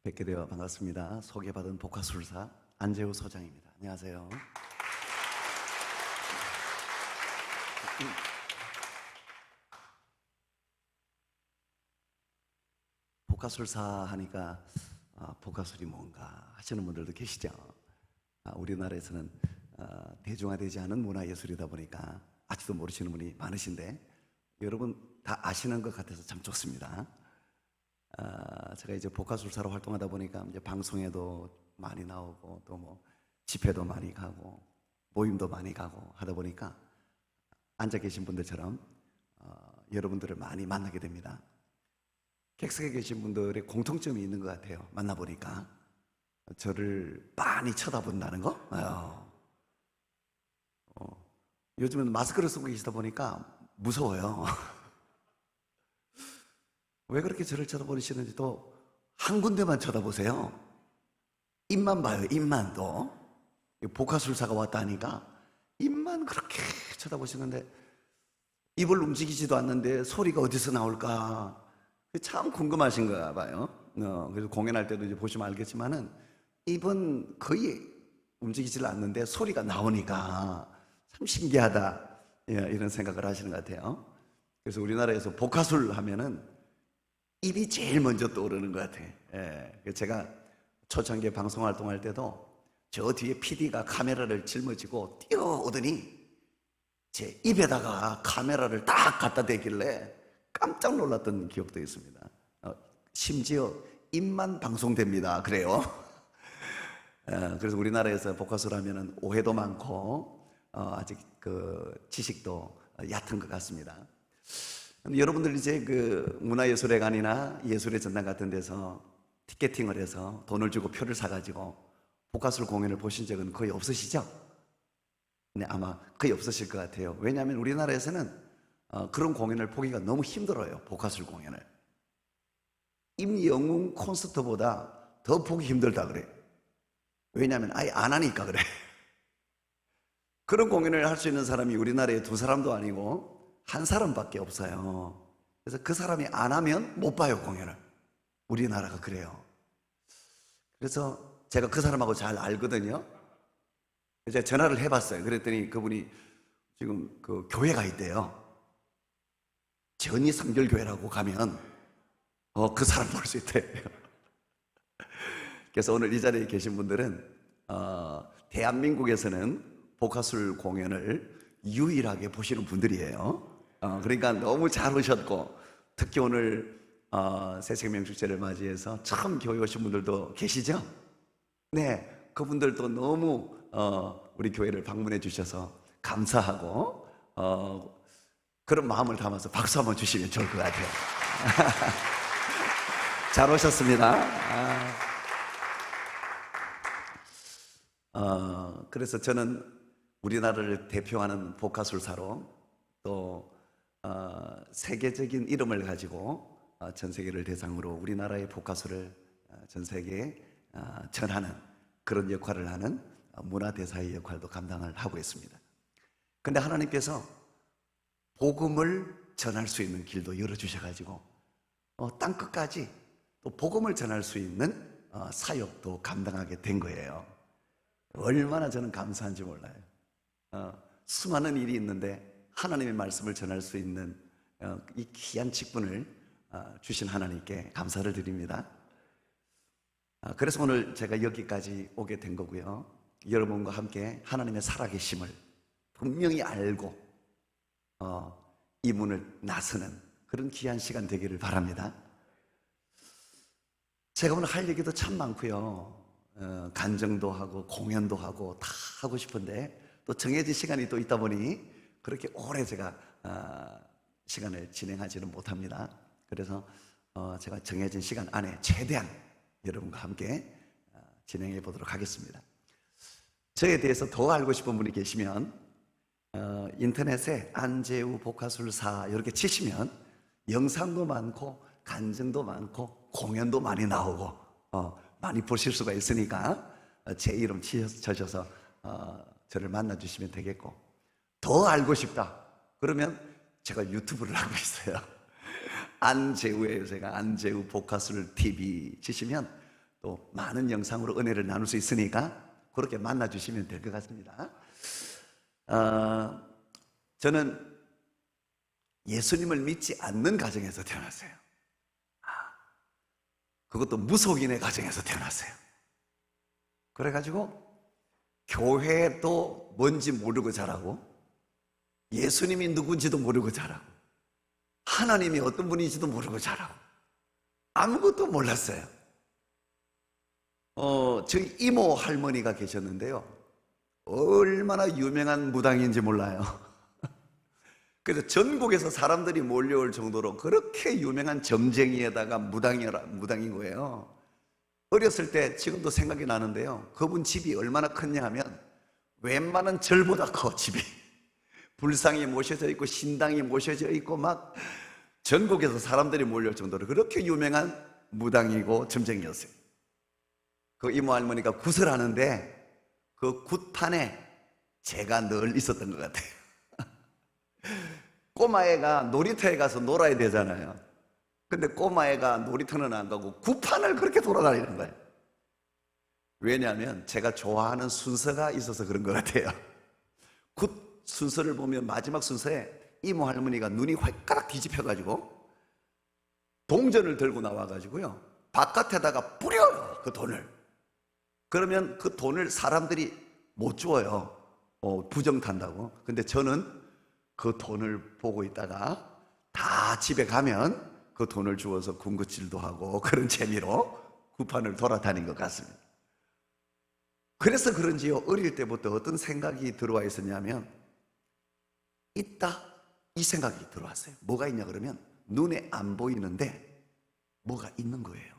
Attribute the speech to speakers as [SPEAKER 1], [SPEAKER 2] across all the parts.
[SPEAKER 1] 뵙게 되어 반갑습니다. 소개받은 복화술사 안재우 소장입니다. 안녕하세요. 복화술사 하니까 복화술이 뭔가 하시는 분들도 계시죠. 우리나라에서는 대중화되지 않은 문화예술이다 보니까 아직도 모르시는 분이 많으신데 여러분 다 아시는 것 같아서 참 좋습니다. 제가 이제 복화술사로 활동하다 보니까 이제 방송에도 많이 나오고 또 뭐 집회도 많이 가고 모임도 많이 가고 하다 보니까 앉아 계신 분들처럼 여러분들을 많이 만나게 됩니다. 객석에 계신 분들의 공통점이 있는 것 같아요. 만나보니까 저를 많이 쳐다본다는 거. 요즘은 마스크를 쓰고 계시다 보니까 무서워요. 왜 그렇게 저를 쳐다보시는지 또 한 군데만 쳐다보세요. 입만 봐요. 입만. 또 복화술사가 왔다 하니까 입만 그렇게 쳐다보시는데 입을 움직이지도 않는데 소리가 어디서 나올까 참 궁금하신가 봐요. 그래서 공연할 때도 이제 보시면 알겠지만은 입은 거의 움직이질 않는데 소리가 나오니까 참 신기하다, 이런 생각을 하시는 것 같아요. 그래서 우리나라에서 복화술 하면은 입이 제일 먼저 떠오르는 것 같아요. 제가 초창기에 방송 활동할 때도 저 뒤에 PD가 카메라를 짊어지고 뛰어오더니 제 입에다가 카메라를 딱 갖다 대길래 깜짝 놀랐던 기억도 있습니다. 심지어 입만 방송됩니다. 그래요. 그래서 우리나라에서 복화술 하면은 오해도 많고 아직 그 지식도 얕은 것 같습니다. 여러분들 이제 그 문화예술회관이나 예술의 전당 같은 데서 티켓팅을 해서 돈을 주고 표를 사가지고 복화술 공연을 보신 적은 거의 없으시죠? 네, 아마 거의 없으실 것 같아요. 왜냐하면 우리나라에서는 그런 공연을 보기가 너무 힘들어요. 복화술 공연을. 임영웅 콘서트보다 더 보기 힘들다 그래요. 왜냐하면 아예 안 하니까 그래. 그런 공연을 할 수 있는 사람이 우리나라에 두 사람도 아니고 한 사람밖에 없어요. 그래서 그 사람이 안 하면 못 봐요, 공연을. 우리나라가 그래요. 그래서 제가 그 사람하고 잘 알거든요. 제가 전화를 해봤어요. 그랬더니 그분이 지금 그 교회가 있대요. 전이성결교회라고 가면 그 사람 볼 수 있대요. 그래서 오늘 이 자리에 계신 분들은 대한민국에서는 복화술 공연을 유일하게 보시는 분들이에요. 그러니까 너무 잘 오셨고, 특히 오늘 새생명축제를 맞이해서 처음 교회 오신 분들도 계시죠? 네, 그분들도 너무 우리 교회를 방문해 주셔서 감사하고 그런 마음을 담아서 박수 한번 주시면 좋을 것 같아요. 잘 오셨습니다. 그래서 저는 우리나라를 대표하는 복화술사로 또 세계적인 이름을 가지고 전 세계를 대상으로 우리나라의 복화술을 전 세계에 전하는 그런 역할을 하는 문화대사의 역할도 감당을 하고 있습니다. 근데 하나님께서 복음을 전할 수 있는 길도 열어주셔가지고 땅끝까지 또 복음을 전할 수 있는 사역도 감당하게 된 거예요. 얼마나 저는 감사한지 몰라요. 수많은 일이 있는데 하나님의 말씀을 전할 수 있는 이 귀한 직분을 주신 하나님께 감사를 드립니다. 그래서 오늘 제가 여기까지 오게 된 거고요. 여러분과 함께 하나님의 살아계심을 분명히 알고 이 문을 나서는 그런 귀한 시간 되기를 바랍니다. 제가 오늘 할 얘기도 참 많고요. 간증도 하고 공연도 하고 다 하고 싶은데 또 정해진 시간이 또 있다 보니 그렇게 오래 제가 시간을 진행하지는 못합니다. 그래서 제가 정해진 시간 안에 최대한 여러분과 함께 진행해 보도록 하겠습니다. 저에 대해서 더 알고 싶은 분이 계시면 인터넷에 안재우 복화술사 이렇게 치시면 영상도 많고 간증도 많고 공연도 많이 나오고 많이 보실 수가 있으니까 제 이름 치셔서 저를 만나주시면 되겠고, 더 알고 싶다 그러면 제가 유튜브를 하고 있어요. 안재우예요. 제가 안재우 복화술 TV 치시면 또 많은 영상으로 은혜를 나눌 수 있으니까 그렇게 만나주시면 될 것 같습니다. 저는 예수님을 믿지 않는 가정에서 태어났어요. 그것도 무속인의 가정에서 태어났어요. 그래가지고 교회도 뭔지 모르고 자라고, 예수님이 누군지도 모르고 자라고, 하나님이 어떤 분인지도 모르고 자라고, 아무것도 몰랐어요. 저희 이모 할머니가 계셨는데요, 얼마나 유명한 무당인지 몰라요. 그래서 전국에서 사람들이 몰려올 정도로 그렇게 유명한 점쟁이에다가 무당인 거예요. 어렸을 때 지금도 생각이 나는데요, 그분 집이 얼마나 컸냐 하면 웬만한 절보다 커. 집이 불상이 모셔져 있고 신당이 모셔져 있고 막 전국에서 사람들이 몰려올 정도로 그렇게 유명한 무당이고 점쟁이였어요. 그 이모 할머니가 굿을 하는데 그 굿판에 제가 늘 있었던 것 같아요. 꼬마애가 놀이터에 가서 놀아야 되잖아요. 근데 꼬마애가 놀이터는 안 가고 굿판을 그렇게 돌아다니는 거예요. 왜냐하면 제가 좋아하는 순서가 있어서 그런 것 같아요. 굿 순서를 보면 마지막 순서에 이모 할머니가 눈이 활가락 뒤집혀가지고 동전을 들고 나와가지고요, 바깥에다가 뿌려요, 그 돈을. 그러면 그 돈을 사람들이 못 주어요. 부정탄다고. 근데 저는 그 돈을 보고 있다가 다 집에 가면 그 돈을 주어서 군것질도 하고 그런 재미로 굿판을 돌아다닌 것 같습니다. 그래서 그런지요, 어릴 때부터 어떤 생각이 들어와 있었냐면, 있다, 이 생각이 들어왔어요. 뭐가 있냐 그러면 눈에 안 보이는데 뭐가 있는 거예요.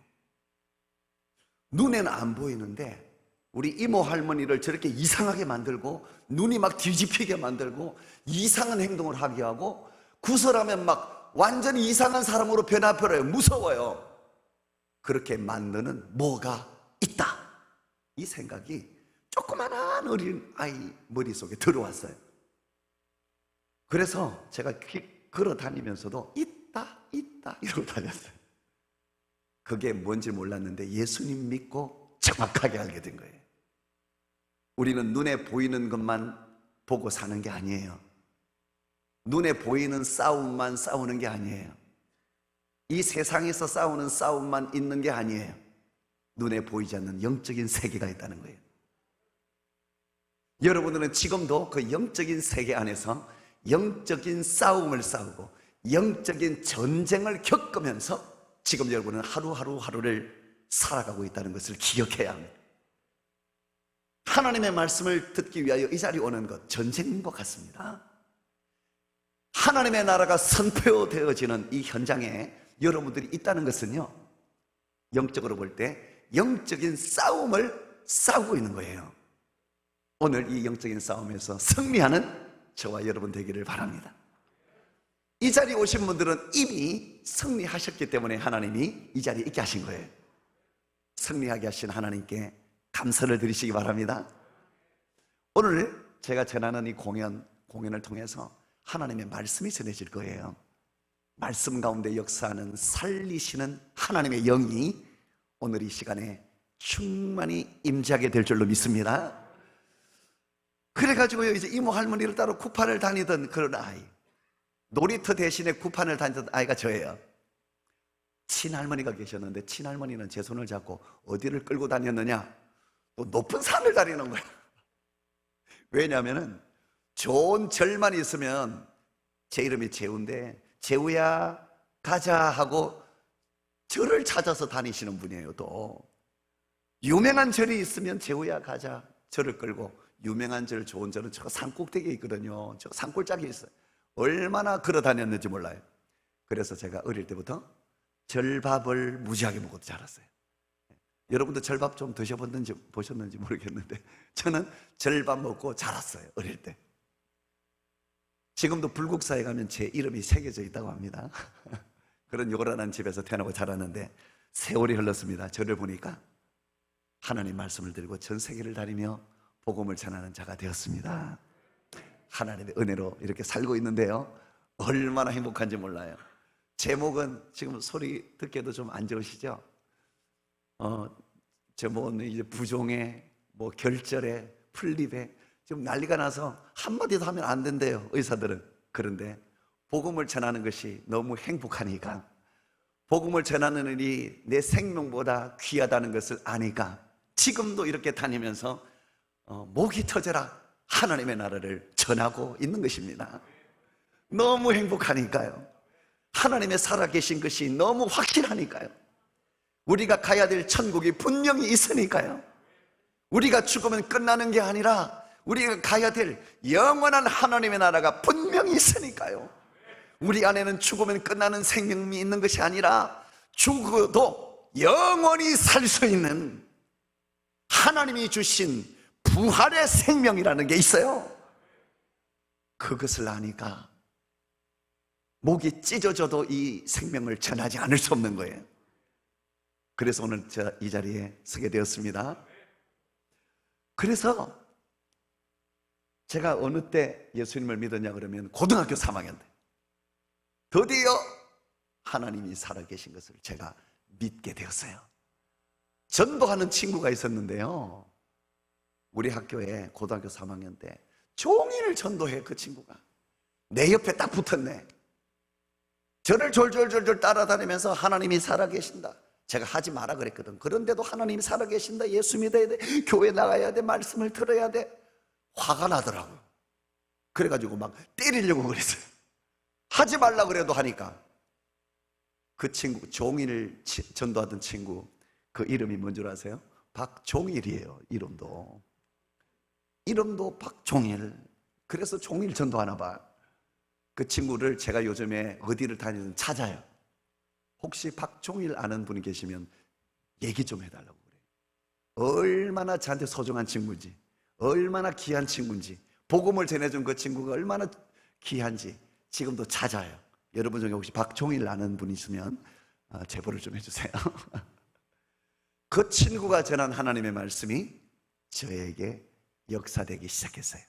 [SPEAKER 1] 눈에는 안 보이는데 우리 이모 할머니를 저렇게 이상하게 만들고 눈이 막 뒤집히게 만들고 이상한 행동을 하게 하고 구설하면 막 완전히 이상한 사람으로 변화버려요. 무서워요. 그렇게 만드는 뭐가 있다, 이 생각이 조그만한 어린 아이 머릿속에 들어왔어요. 그래서 제가 걸어 다니면서도 있다 이러고 다녔어요. 그게 뭔지 몰랐는데 예수님 믿고 정확하게 알게 된 거예요. 우리는 눈에 보이는 것만 보고 사는 게 아니에요. 눈에 보이는 싸움만 싸우는 게 아니에요. 이 세상에서 싸우는 싸움만 있는 게 아니에요. 눈에 보이지 않는 영적인 세계가 있다는 거예요. 여러분들은 지금도 그 영적인 세계 안에서 영적인 싸움을 싸우고 영적인 전쟁을 겪으면서 지금 여러분은 하루를 살아가고 있다는 것을 기억해야 합니다. 하나님의 말씀을 듣기 위하여 이 자리에 오는 것, 전쟁인 것 같습니다. 하나님의 나라가 선포되어지는 이 현장에 여러분들이 있다는 것은요, 영적으로 볼 때 영적인 싸움을 싸우고 있는 거예요. 오늘 이 영적인 싸움에서 승리하는 저와 여러분 되기를 바랍니다. 이 자리에 오신 분들은 이미 승리하셨기 때문에 하나님이 이 자리에 있게 하신 거예요. 승리하게 하신 하나님께 감사를 드리시기 바랍니다. 오늘 제가 전하는 이 공연을 통해서 하나님의 말씀이 전해질 거예요. 말씀 가운데 역사하는 살리시는 하나님의 영이 오늘 이 시간에 충만히 임재하게 될 줄로 믿습니다. 그래가지고요, 이제 이모 할머니를 따로 굿판을 다니던 그런 아이, 놀이터 대신에 굿판을 다니던 아이가 저예요. 친할머니가 계셨는데 친할머니는 제 손을 잡고 어디를 끌고 다녔느냐? 또 높은 산을 다니는 거예요. 왜냐하면 좋은 절만 있으면, 제 이름이 재우인데 재우야 가자 하고 절을 찾아서 다니시는 분이에요. 또 유명한 절이 있으면 재우야 가자, 절을 끌고, 유명한 절, 좋은 절은 저 산꼭대기에 있거든요. 저 산골짜기에 있어요. 얼마나 걸어 다녔는지 몰라요. 그래서 제가 어릴 때부터 절밥을 무지하게 먹고 자랐어요. 여러분도 절밥 좀 보셨는지 모르겠는데 저는 절밥 먹고 자랐어요, 어릴 때. 지금도 불국사에 가면 제 이름이 새겨져 있다고 합니다. 그런 요란한 집에서 태어나고 자랐는데 세월이 흘렀습니다. 저를 보니까 하나님 말씀을 들고 전 세계를 다니며 복음을 전하는 자가 되었습니다. 하나님의 은혜로 이렇게 살고 있는데요, 얼마나 행복한지 몰라요. 제목은 지금 소리 듣기에도 좀 안 좋으시죠? 이제 부종에 결절에 풀립에 지금 난리가 나서 한마디도 하면 안 된대요, 의사들은. 그런데 복음을 전하는 것이 너무 행복하니까, 복음을 전하는 일이 내 생명보다 귀하다는 것을 아니까 지금도 이렇게 다니면서 목이 터져라 하나님의 나라를 전하고 있는 것입니다. 너무 행복하니까요. 하나님의 살아계신 것이 너무 확실하니까요. 우리가 가야 될 천국이 분명히 있으니까요. 우리가 죽으면 끝나는 게 아니라 우리가 가야 될 영원한 하나님의 나라가 분명히 있으니까요. 우리 안에는 죽으면 끝나는 생명이 있는 것이 아니라 죽어도 영원히 살 수 있는 하나님이 주신 부활의 생명이라는 게 있어요. 그것을 아니까 목이 찢어져도 이 생명을 전하지 않을 수 없는 거예요. 그래서 오늘 제가 이 자리에 서게 되었습니다. 그래서 제가 어느 때 예수님을 믿었냐 그러면 고등학교 3학년 때 드디어 하나님이 살아계신 것을 제가 믿게 되었어요. 전도하는 친구가 있었는데요, 우리 학교에 고등학교 3학년 때 종일 전도해. 그 친구가 내 옆에 딱 붙었네. 저를 졸졸졸졸 따라다니면서 하나님이 살아계신다, 제가 하지 마라 그랬거든. 그런데도 하나님이 살아계신다, 예수 믿어야 돼, 교회 나가야 돼, 말씀을 들어야 돼. 화가 나더라고요. 그래가지고 막 때리려고 그랬어요. 하지 말라 그래도 하니까. 그 친구, 종일 전도하던 친구, 그 이름이 뭔 줄 아세요? 박종일이에요. 이름도 박종일. 그래서 종일 전도하나 봐. 그 친구를 제가 요즘에 어디를 다니든 찾아요. 혹시 박종일 아는 분이 계시면 얘기 좀 해달라고 그래요. 얼마나 저한테 소중한 친구인지, 얼마나 귀한 친구인지, 복음을 전해준 그 친구가 얼마나 귀한지 지금도 찾아요. 여러분 중에 혹시 박종일 아는 분 있으면 제보를 좀 해주세요. 그 친구가 전한 하나님의 말씀이 저에게 역사되기 시작했어요.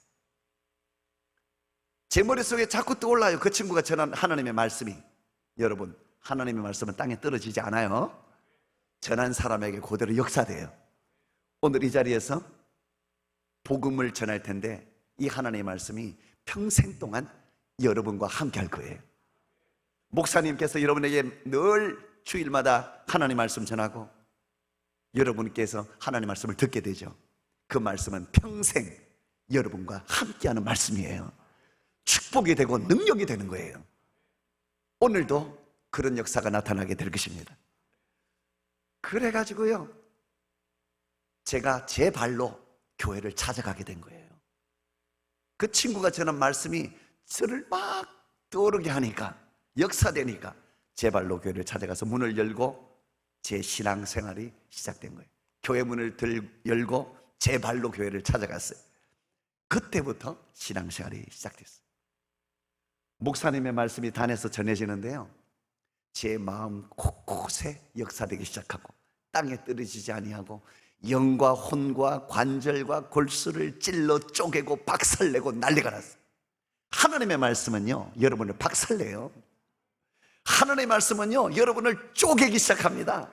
[SPEAKER 1] 제 머릿속에 자꾸 떠올라요. 그 친구가 전한 하나님의 말씀이. 여러분, 하나님의 말씀은 땅에 떨어지지 않아요. 전한 사람에게 그대로 역사돼요. 오늘 이 자리에서 복음을 전할 텐데 이 하나님의 말씀이 평생 동안 여러분과 함께 할 거예요. 목사님께서 여러분에게 늘 주일마다 하나님 말씀 전하고 여러분께서 하나님 말씀을 듣게 되죠. 그 말씀은 평생 여러분과 함께하는 말씀이에요. 축복이 되고 능력이 되는 거예요. 오늘도 그런 역사가 나타나게 될 것입니다. 그래가지고요, 제가 제 발로 교회를 찾아가게 된 거예요. 그 친구가 전한 말씀이 저를 막 떠오르게 하니까, 역사되니까 제 발로 교회를 찾아가서 문을 열고 제 신앙생활이 시작된 거예요. 교회 문을 열고 제 발로 교회를 찾아갔어요. 그때부터 신앙생활이 시작됐어요. 목사님의 말씀이 단에서 전해지는데요, 제 마음 곳곳에 역사되기 시작하고 땅에 떨어지지 아니하고 영과 혼과 관절과 골수를 찔러 쪼개고 박살내고 난리가 났어요. 하나님의 말씀은요, 여러분을 박살내요. 하나님의 말씀은요, 여러분을 쪼개기 시작합니다.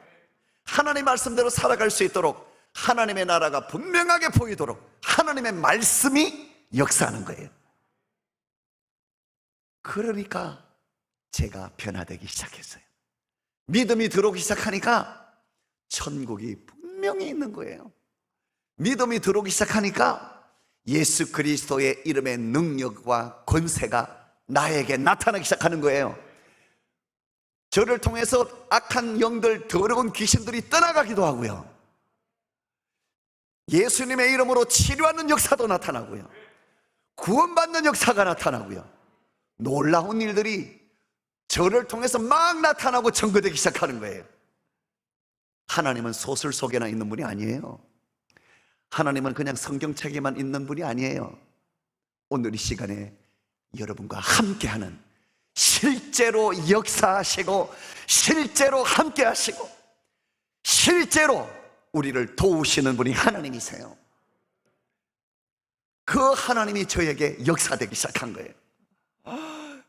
[SPEAKER 1] 하나님의 말씀대로 살아갈 수 있도록, 하나님의 나라가 분명하게 보이도록 하나님의 말씀이 역사하는 거예요. 그러니까 제가 변화되기 시작했어요. 믿음이 들어오기 시작하니까 천국이 분명히 있는 거예요. 믿음이 들어오기 시작하니까 예수 그리스도의 이름의 능력과 권세가 나에게 나타나기 시작하는 거예요. 저를 통해서 악한 영들, 더러운 귀신들이 떠나가기도 하고요, 예수님의 이름으로 치료하는 역사도 나타나고요, 구원받는 역사가 나타나고요, 놀라운 일들이 저를 통해서 막 나타나고 증거되기 시작하는 거예요. 하나님은 소설 속에나 있는 분이 아니에요. 하나님은 그냥 성경책에만 있는 분이 아니에요. 오늘 이 시간에 여러분과 함께하는, 실제로 역사하시고 실제로 함께하시고 실제로 우리를 도우시는 분이 하나님이세요. 그 하나님이 저에게 역사되기 시작한 거예요.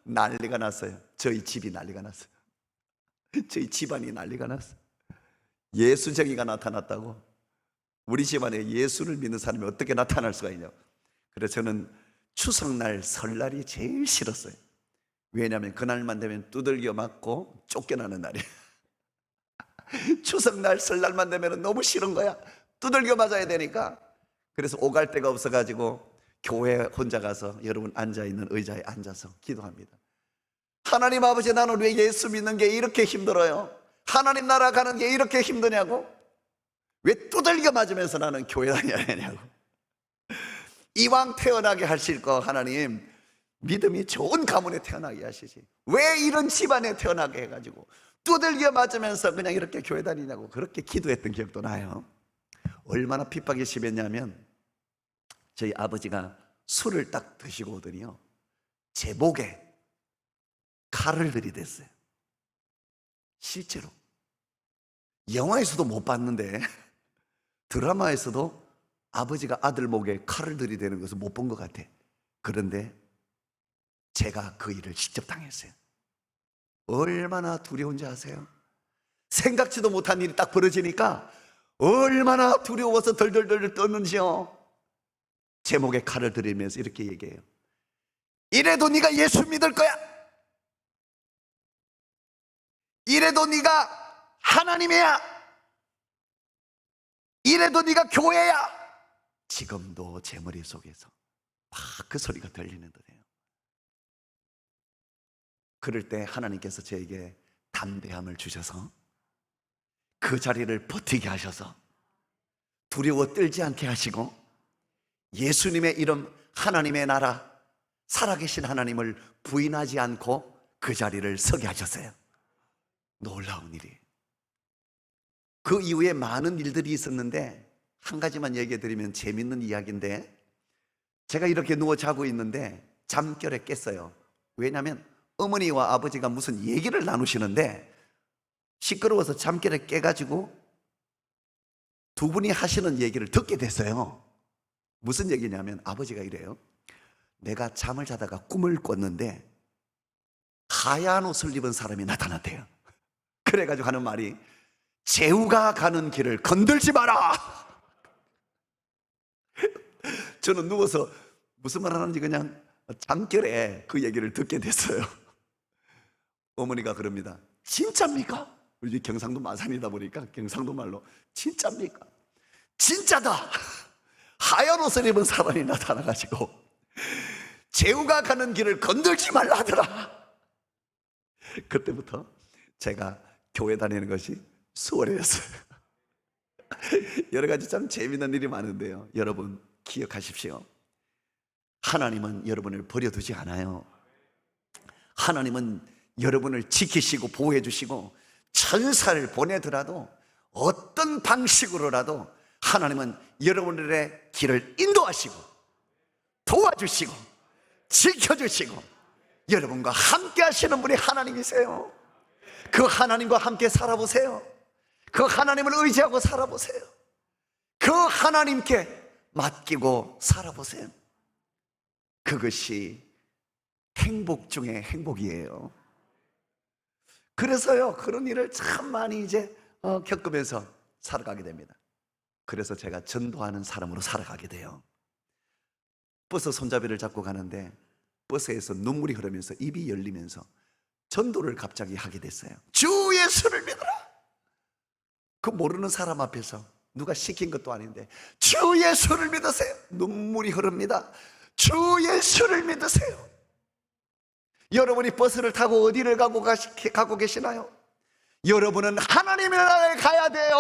[SPEAKER 1] 난리가 났어요. 저희 집이 난리가 났어요. 저희 집안이 난리가 났어요. 예수쟁이가 나타났다고. 우리 집안에 예수를 믿는 사람이 어떻게 나타날 수가 있냐. 그래서 저는 추석날 설날이 제일 싫었어요. 왜냐하면 그날만 되면 두들겨 맞고 쫓겨나는 날이에요. 추석날 설날만 되면 너무 싫은 거야. 두들겨 맞아야 되니까. 그래서 오갈 데가 없어가지고 교회 혼자 가서 여러분 앉아있는 의자에 앉아서 기도합니다. 하나님 아버지, 나는 왜 예수 믿는 게 이렇게 힘들어요? 하나님 나라 가는 게 이렇게 힘드냐고? 왜 두들겨 맞으면서 나는 교회 다녀야 되냐고? 이왕 태어나게 하실 거 하나님, 믿음이 좋은 가문에 태어나게 하시지, 왜 이런 집안에 태어나게 해가지고 두들겨 맞으면서 그냥 이렇게 교회 다니냐고 그렇게 기도했던 기억도 나요. 얼마나 핍박이 심했냐면 저희 아버지가 술을 딱 드시고 오더니요, 제 목에 칼을 들이댔어요. 실제로 영화에서도 못 봤는데 드라마에서도 아버지가 아들 목에 칼을 들이대는 것을 못 본 것 같아. 그런데 제가 그 일을 직접 당했어요. 얼마나 두려운지 아세요? 생각지도 못한 일이 딱 벌어지니까 얼마나 두려워서 덜덜덜 떠는지요. 제 목에 칼을 들이면서 이렇게 얘기해요. 이래도 네가 예수 믿을 거야? 이래도 네가 하나님이야? 이래도 네가 교회야? 지금도 제 머릿속에서 막 그 소리가 들리는 듯해요. 그럴 때 하나님께서 저에게 담대함을 주셔서 그 자리를 버티게 하셔서 두려워 떨지 않게 하시고 예수님의 이름, 하나님의 나라, 살아계신 하나님을 부인하지 않고 그 자리를 서게 하셨어요. 놀라운 일이. 그 이후에 많은 일들이 있었는데 한 가지만 얘기해 드리면 재밌는 이야기인데, 제가 이렇게 누워 자고 있는데 잠결에 깼어요. 왜냐하면 어머니와 아버지가 무슨 얘기를 나누시는데 시끄러워서 잠결에 깨가지고 두 분이 하시는 얘기를 듣게 됐어요. 무슨 얘기냐면 아버지가 이래요. 내가 잠을 자다가 꿈을 꿨는데 하얀 옷을 입은 사람이 나타났대요. 그래가지고 하는 말이, 제후가 가는 길을 건들지 마라. 저는 누워서 무슨 말 하는지 그냥 잠결에 그 얘기를 듣게 됐어요. 어머니가 그럽니다. 진짜입니까? 우리 경상도 마산이다 보니까 경상도 말로 진짜입니까? 진짜다. 하얀 옷을 입은 사람이 나타나가지고 제후가 가는 길을 건들지 말라 하더라. 그때부터 제가 교회 다니는 것이 수월해졌어요. 여러 가지 참 재미있는 일이 많은데요, 여러분 기억하십시오. 하나님은 여러분을 버려두지 않아요. 하나님은 여러분을 지키시고 보호해 주시고 천사를 보내더라도 어떤 방식으로라도 하나님은 여러분들의 길을 인도하시고 도와주시고 지켜주시고 여러분과 함께 하시는 분이 하나님이세요. 그 하나님과 함께 살아보세요. 그 하나님을 의지하고 살아보세요. 그 하나님께 맡기고 살아보세요. 그것이 행복 중에 행복이에요. 그래서요, 그런 일을 참 많이 이제 겪으면서 살아가게 됩니다. 그래서 제가 전도하는 사람으로 살아가게 돼요. 버스 손잡이를 잡고 가는데 버스에서 눈물이 흐르면서 입이 열리면서 전도를 갑자기 하게 됐어요. 주 예수를 믿어라. 그 모르는 사람 앞에서 누가 시킨 것도 아닌데 주 예수를 믿으세요. 눈물이 흐릅니다. 주 예수를 믿으세요. 여러분이 버스를 타고 어디를 가고 계시나요? 여러분은 하나님의 나라에 가야 돼요.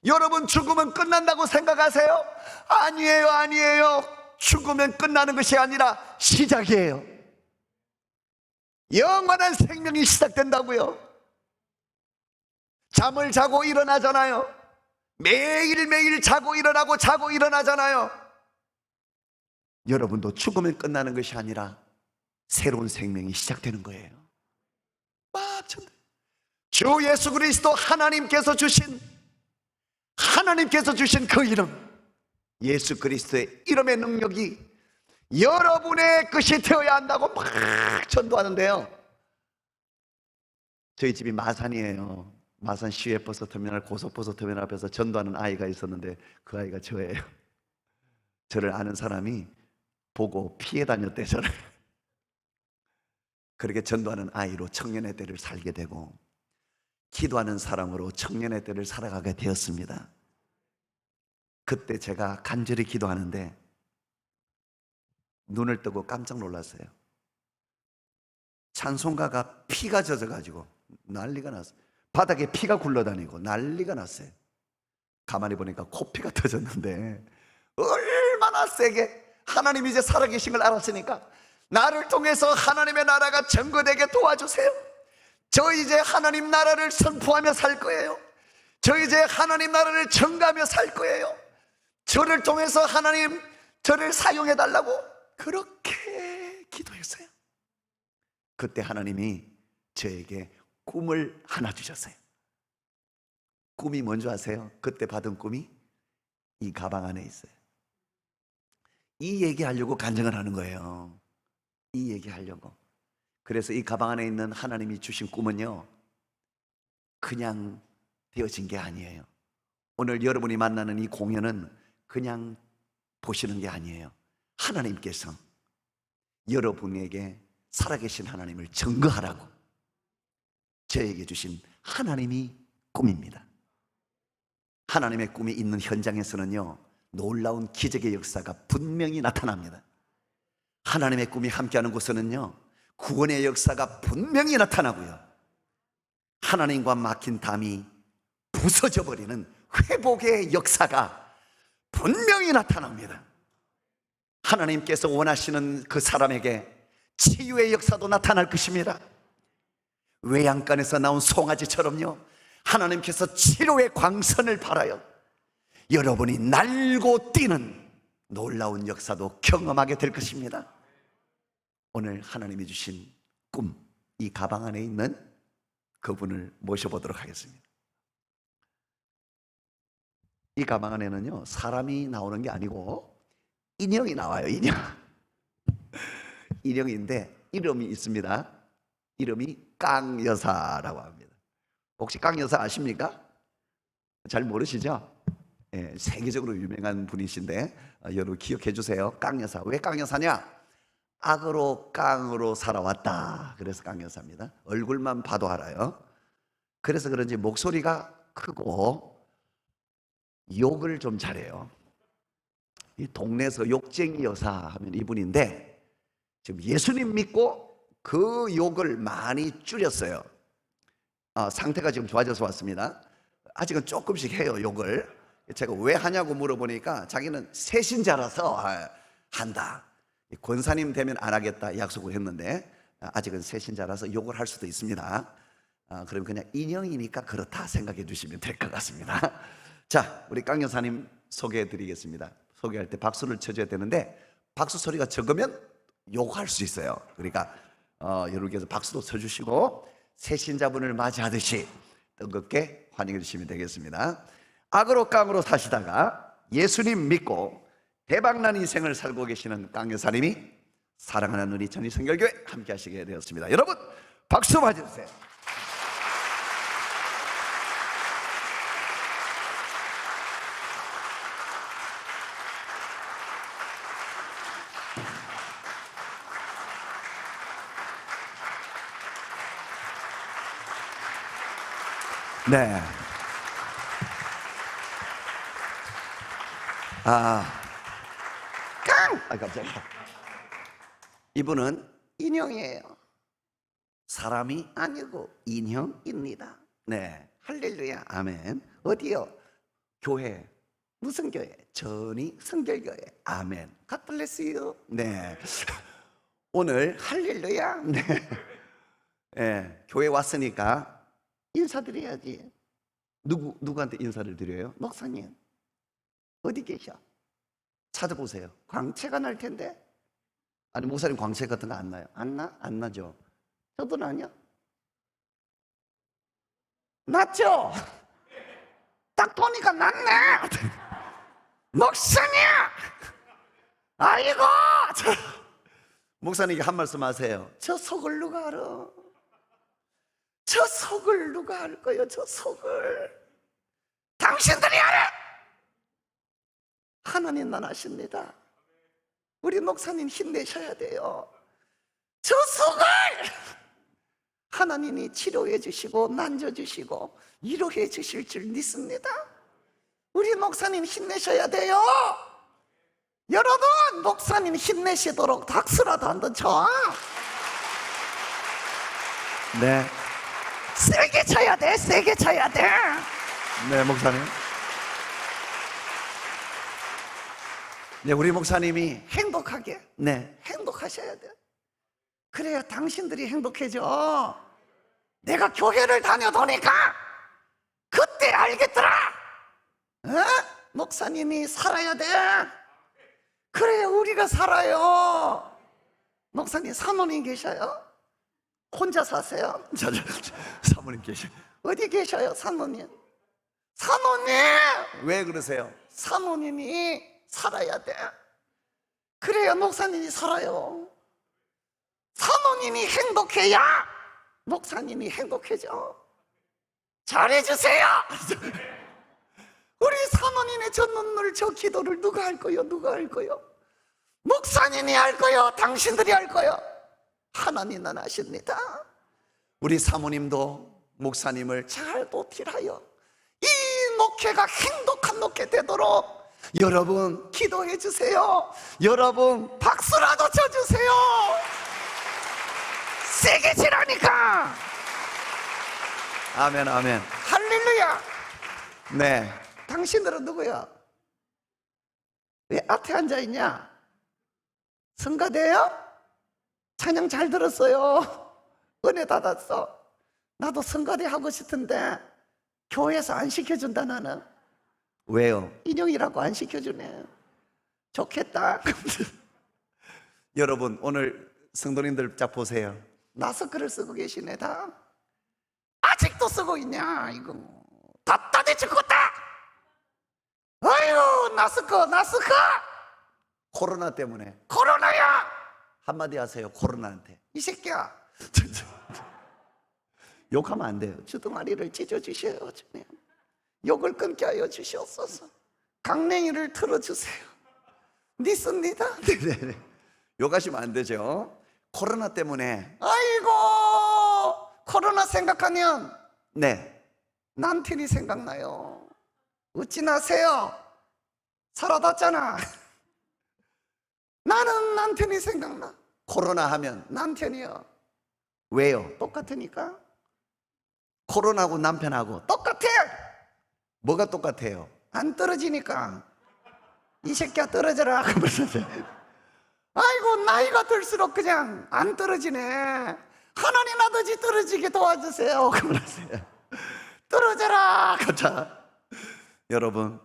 [SPEAKER 1] 여러분 죽으면 끝난다고 생각하세요? 아니에요, 아니에요. 죽으면 끝나는 것이 아니라 시작이에요. 영원한 생명이 시작된다고요. 잠을 자고 일어나잖아요. 매일매일 자고 일어나고 자고 일어나잖아요. 여러분도 죽으면 끝나는 것이 아니라 새로운 생명이 시작되는 거예요. 주 예수 그리스도 하나님께서 주신 그 이름, 예수 그리스도의 이름의 능력이 여러분의 것이 되어야 한다고 막 전도하는데요, 저희 집이 마산이에요. 마산 시외버스터미널 고속버스터미널 앞에서 전도하는 아이가 있었는데 그 아이가 저예요. 저를 아는 사람이 보고 피해 다녔대, 저를. 그렇게 전도하는 아이로 청년의 때를 살게 되고 기도하는 사람으로 청년의 때를 살아가게 되었습니다. 그때 제가 간절히 기도하는데 눈을 뜨고 깜짝 놀랐어요. 찬송가가 피가 젖어가지고 난리가 났어요. 바닥에 피가 굴러다니고 난리가 났어요. 가만히 보니까 코피가 터졌는데 얼마나 세게 하나님이 이제 살아계신 걸 알았으니까 나를 통해서 하나님의 나라가 전거되게 도와주세요. 저 이제 하나님 나라를 선포하며 살 거예요. 저 이제 하나님 나라를 전가하며 살 거예요. 저를 통해서 하나님 저를 사용해 달라고 그렇게 기도했어요. 그때 하나님이 저에게 꿈을 하나 주셨어요. 꿈이 뭔지 아세요? 그때 받은 꿈이 이 가방 안에 있어요. 이 얘기하려고 간증을 하는 거예요. 이 얘기하려고. 그래서 이 가방 안에 있는 하나님이 주신 꿈은요, 그냥 되어진 게 아니에요. 오늘 여러분이 만나는 이 공연은 그냥 보시는 게 아니에요. 하나님께서 여러분에게 살아계신 하나님을 증거하라고 저에게 주신 하나님이 꿈입니다. 하나님의 꿈이 있는 현장에서는요, 놀라운 기적의 역사가 분명히 나타납니다. 하나님의 꿈이 함께하는 곳에는요, 구원의 역사가 분명히 나타나고요, 하나님과 막힌 담이 부서져 버리는 회복의 역사가 분명히 나타납니다. 하나님께서 원하시는 그 사람에게 치유의 역사도 나타날 것입니다. 외양간에서 나온 송아지처럼요, 하나님께서 치료의 광선을 발하여 여러분이 날고 뛰는 놀라운 역사도 경험하게 될 것입니다. 오늘 하나님이 주신 꿈, 이 가방 안에 있는 그분을 모셔보도록 하겠습니다. 이 가방 안에는요, 사람이 나오는 게 아니고 인형이 나와요. 인형. 인형인데 이름이 있습니다. 이름이 깡여사라고 합니다. 혹시 깡여사 아십니까? 잘 모르시죠? 예, 세계적으로 유명한 분이신데 여러분 기억해 주세요. 깡여사. 왜 깡여사냐? 악으로 깡으로 살아왔다. 그래서 깡여사입니다. 얼굴만 봐도 알아요. 그래서 그런지 목소리가 크고 욕을 좀 잘해요. 이 동네에서 욕쟁이 여사 하면 이분인데 지금 예수님 믿고 그 욕을 많이 줄였어요. 상태가 지금 좋아져서 왔습니다. 아직은 조금씩 해요, 욕을. 제가 왜 하냐고 물어보니까 자기는 새신자라서 한다. 권사님 되면 안 하겠다 약속을 했는데 아직은 새신자라서 욕을 할 수도 있습니다. 그럼 그냥 인형이니까 그렇다 생각해 주시면 될 것 같습니다. 자, 우리 깡 여사님 소개해 드리겠습니다. 소개할 때 박수를 쳐줘야 되는데 박수 소리가 적으면 욕할 수 있어요. 그러니까 여러분께서 박수도 쳐주시고 새신자분을 맞이하듯이 뜨겁게 환영해 주시면 되겠습니다. 악으로 깡으로 사시다가 예수님 믿고 대박난 인생을 살고 계시는 깡 여사님이 사랑하는 우리 전희성결교회 함께 하시게 되었습니다. 여러분 박수 맞으세요. 네. 깜짝이야. 이분은 인형이에요. 사람이 아니고 인형입니다. 네, 할렐루야, 아멘. 어디요? 교회. 무슨 교회? 전희 성결교회. 아멘. God bless you. 네. 오늘 할렐루야. 네. 네, 교회 왔으니까 인사드려야지. 누구한테 인사를 드려요? 목사님 어디 계셔? 찾아보세요. 광채가 날 텐데. 아니 목사님 광채 같은 거 안 나요? 안 나? 안 나죠? 저도 나냐? 났죠? 딱 보니까 났네. 목사님! 아이고! 목사님께 한 말씀 하세요. 저 속을 누가 알아? 저 속을 누가 알 거요? 저 속을 당신들이 알아. 하나님만 아십니다. 우리 목사님 힘내셔야 돼요. 저 속을 하나님이 치료해 주시고 만져주시고 위로해 주실 줄 믿습니다. 우리 목사님 힘내셔야 돼요. 여러분, 목사님 힘내시도록 박수라도 한번 쳐. 네, 세게 쳐야 돼. 세게 쳐야 돼. 네, 목사님. 네, 우리 목사님이 행복하게, 네, 행복하셔야 돼. 그래야 당신들이 행복해져. 내가 교회를 다녀보니까 그때 알겠더라. 목사님이 살아야 돼. 그래야 우리가 살아요. 목사님 사모님 계셔요? 혼자 사세요? 사모님 계셔. 어디 계셔요, 사모님? 사모님! 왜 그러세요? 사모님이 살아야 돼. 그래야 목사님이 살아요. 사모님이 행복해야 목사님이 행복해져. 잘해주세요. 우리 사모님의 저 눈물, 저 기도를 누가 할 거요? 누가 할 거요? 목사님이 할 거요? 당신들이 할 거요? 하나님만 아십니다. 우리 사모님도 목사님을 잘 도틸하여 이 목회가 행복한 목회 되도록 여러분 기도해 주세요. 여러분 박수라도 쳐주세요. 세게 치라니까. 아멘, 아멘, 할렐루야. 네, 당신들은 누구야? 왜 앞에 앉아있냐? 성가대요? 찬양 잘 들었어요. 은혜 받았어. 나도 성가대 하고 싶은데 교회에서 안 시켜준다. 나는. 왜요? 인형이라고 안 시켜주네. 좋겠다. 여러분, 오늘 성도님들 자 보세요. 마스크를 쓰고 계시네. 다 아직도 쓰고 있냐? 이거 답답해 죽겠다. 아유, 마스크. 코로나 때문에. 코로나야. 한마디 하세요. 코로나한테. 이 새끼야. 욕하면 안 돼요. 주둥아리를 찢어주셔요. 주님, 욕을 끊게 하여 주시옵소서. 강냉이를 틀어주세요. 믿습니다. 네네네. 욕하시면 안 되죠. 코로나 때문에. 아이고, 코로나 생각하면 네, 남편이 생각나요. 웃지 마세요. 살아봤잖아. 나는 남편이 생각나. 코로나 하면 남편이요. 왜요? 똑같으니까. 코로나하고 남편하고 똑같아. 뭐가 똑같아요? 안 떨어지니까. 이 새끼야 떨어져라. 아이고, 나이가 들수록 그냥 안 떨어지네. 하나님 아버지 떨어지게 도와주세요. 떨어져라. 자, 여러분,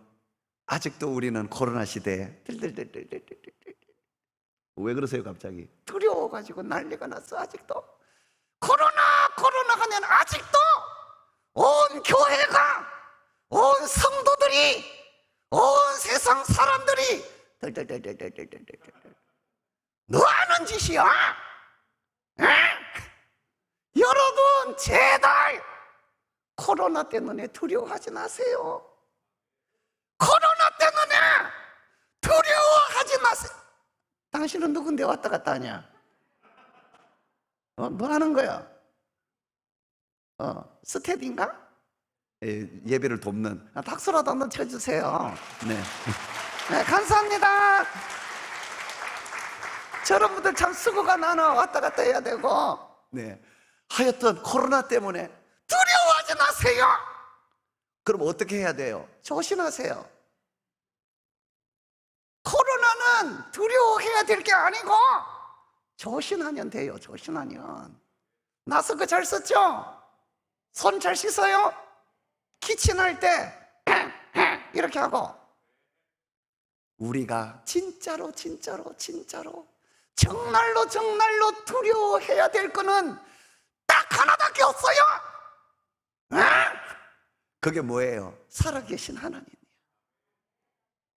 [SPEAKER 1] 아직도 우리는 코로나 시대에 왜 그러세요 갑자기? 두려워가지고 난리가 났어. 아직도 코로나 하면 아직도 온 교회가, 온 성도들이, 온 세상 사람들이 너 하는 짓이야? 에? 여러분, 제발 코로나 때문에 두려워하지 마세요. 코로나 때문에 두려워하지 마세요. 당신은 누군데 왔다 갔다 하냐? 뭐 하는 거야? 스텝인가? 예배를 돕는. 박수라도 한번 쳐주세요. 네. 네, 감사합니다. 저런 분들 참 수고가 많아. 왔다 갔다 해야 되고. 네. 하여튼 코로나 때문에 두려워하지 마세요. 그럼 어떻게 해야 돼요? 조심하세요. 코로나는 두려워해야 될 게 아니고 조심하면 돼요. 조심하면. 마스크 잘 썼죠? 손 잘 씻어요? 기침할 때 이렇게 하고. 우리가 진짜로 정말로 두려워해야 될 거는 딱 하나밖에 없어요. 그게 뭐예요? 살아계신 하나님이에요.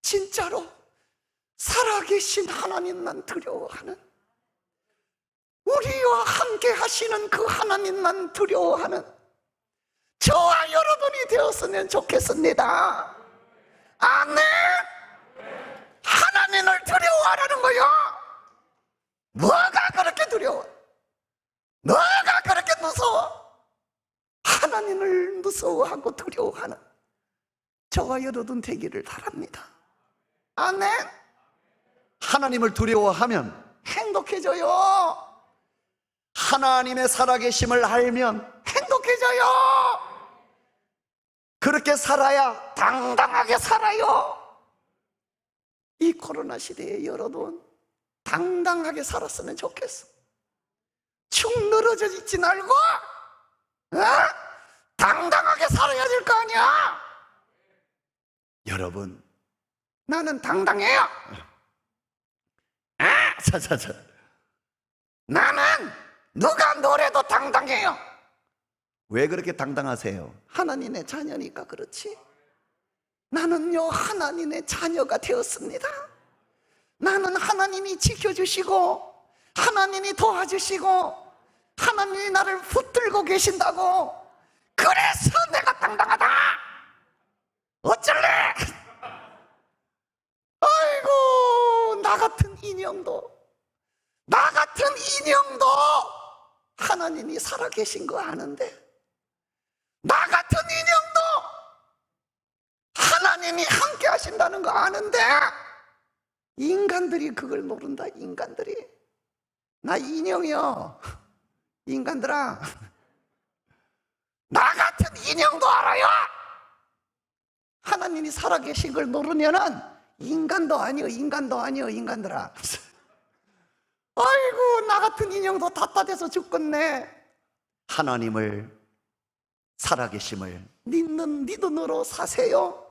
[SPEAKER 1] 진짜로 살아계신 하나님만 두려워하는, 우리와 함께 하시는 그 하나님만 두려워하는 저와 여러분이 되었으면 좋겠습니다. 아멘. 하나님을 두려워하라는 거요. 뭐가 그렇게 두려워? 뭐가 그렇게 무서워? 하나님을 무서워하고 두려워하는 저와 여러분 되기를 바랍니다. 아멘. 하나님을 두려워하면 행복해져요. 하나님의 살아계심을 알면 행복해져요. 그렇게 살아야 당당하게 살아요. 이 코로나 시대에 여러분 당당하게 살았으면 좋겠어. 축 늘어져 있지 말고 당당하게 살아야 될 거 아니야. 여러분, 나는 당당해요. 자자자, 나는 누가 노래도 당당해요. 왜 그렇게 당당하세요? 하나님의 자녀니까 그렇지. 나는요 하나님의 자녀가 되었습니다. 나는 하나님이 지켜주시고 하나님이 도와주시고 하나님이 나를 붙들고 계신다고. 그래서 내가 당당하다. 어쩔래? 아이고, 나 같은 인형도 하나님이 살아계신 거 아는데, 나 같은 인형도 하나님이 함께 하신다는 거 아는데, 인간들이 그걸 모른다. 인간들이. 나 인형이요. 인간들아, 나 같은 인형도 알아요. 하나님이 살아계신 걸 모르면은 인간도 아니요, 인간들아. 아이고, 나 같은 인형도 답답해서 죽겠네. 하나님을 살아계심을 믿는 믿음으로 사세요.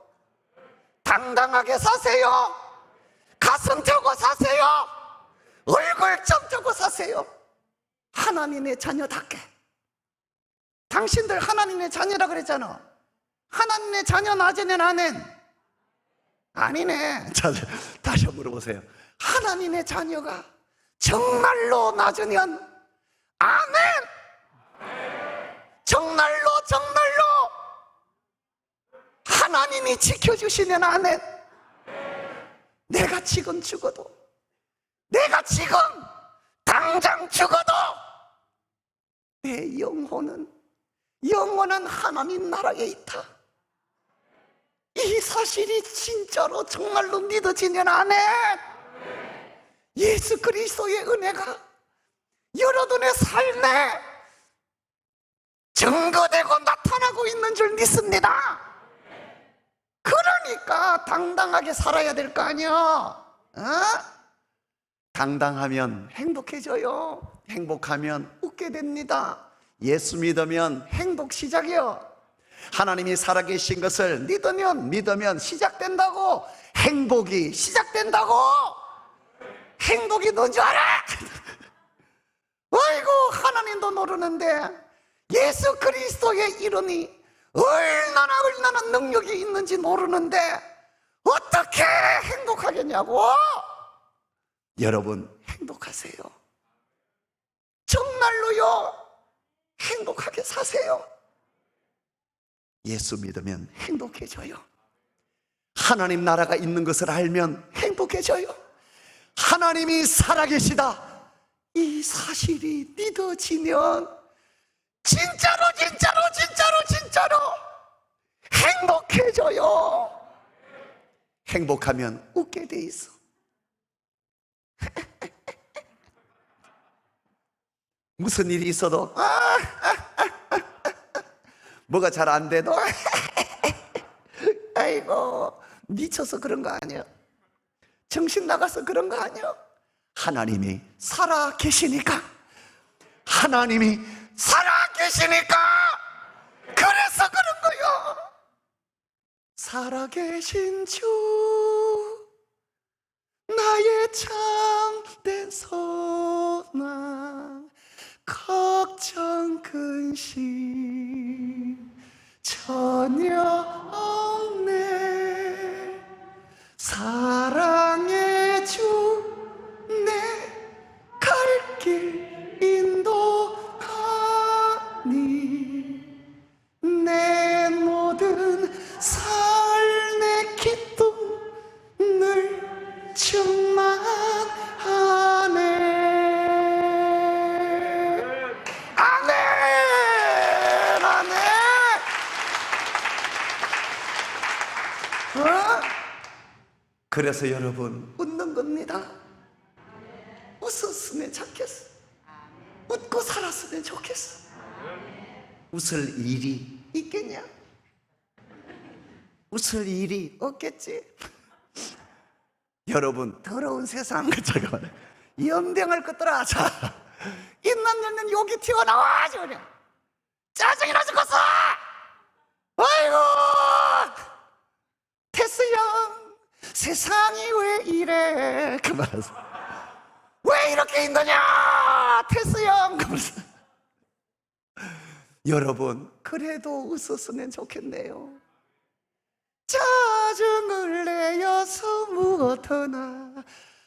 [SPEAKER 1] 당당하게 사세요. 가슴 펴고 사세요. 얼굴 점 펴고 사세요. 하나님의 자녀답게. 당신들 하나님의 자녀라 그랬잖아. 하나님의 자녀 낮으면 아멘? 아니네. 자, 다시 한번 물어보세요. 하나님의 자녀가 정말로 낮으면 아멘? 정말로 하나님이 지켜주시면 아멘? 내가 지금 죽어도, 내가 지금 당장 죽어도 내 영혼은 하나님 나라에 있다. 이 사실이 진짜로 정말로 믿어지면 아멘. 예수 그리스도의 은혜가 여러분의 삶에 증거되고 나타나고 있는 줄 믿습니다. 그러니까 당당하게 살아야 될 거 아니야. 당당하면 행복해져요. 행복하면 웃게 됩니다. 예수 믿으면 행복 시작이요. 하나님이 살아계신 것을 믿으면 시작된다고. 행복이 시작된다고. 행복이 뭔 줄 알아? 아이고, 하나님도 모르는데 예수 그리스도의 이름이 얼마나 능력이 있는지 모르는데 어떻게 행복하겠냐고. 여러분, 행복하세요. 정말로요. 행복하게 사세요. 예수 믿으면 행복해져요. 하나님 나라가 있는 것을 알면 행복해져요. 하나님이 살아계시다, 이 사실이 믿어지면 진짜로 행복해져요. 행복하면 웃게 돼 있어. 무슨 일이 있어도 뭐가 잘 안 돼도 아이고, 미쳐서 그런 거 아니야. 정신 나가서 그런 거 아니야. 하나님이 살아 계시니까. 하나님이 살아 계시니까 그래서 그런 거요. 살아계신 주, 나의 참된 소망, 걱정 근심 전혀 없네. 사랑의 주, 내 갈 길 인도하니 내 그래서 여러분 웃는 겁니다. 웃었으면 좋겠어. 웃고 살았으면 좋겠어. 웃을 일이 있겠냐? 웃을 일이 없겠지. 여러분 더러운 세상, 잠깐만, 염병을 끄더라. 자, 입만 열면 욕이 튀어나와. 그냥 짜증이 나 죽겠어. 아이고 테스 형, 세상이 왜 이래. 그만하세요. 왜 이렇게 힘드냐 테스 형. 그만하세요. 여러분 그래도 웃었으면 좋겠네요. 짜증을 내어서 무엇하나,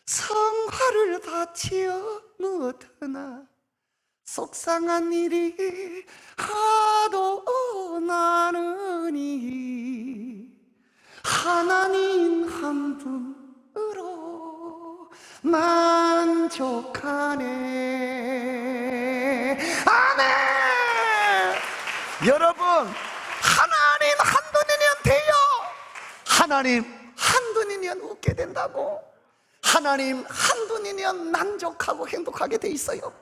[SPEAKER 1] 성화를 바치어 무엇하나, 속상한 일이 하도 많으니 하나님 한 분으로 만족하네. 아멘. 여러분 하나님 한 분이면 돼요. 하나님 한 분이면 웃게 된다고. 하나님 한 분이면 만족하고 행복하게 돼 있어요.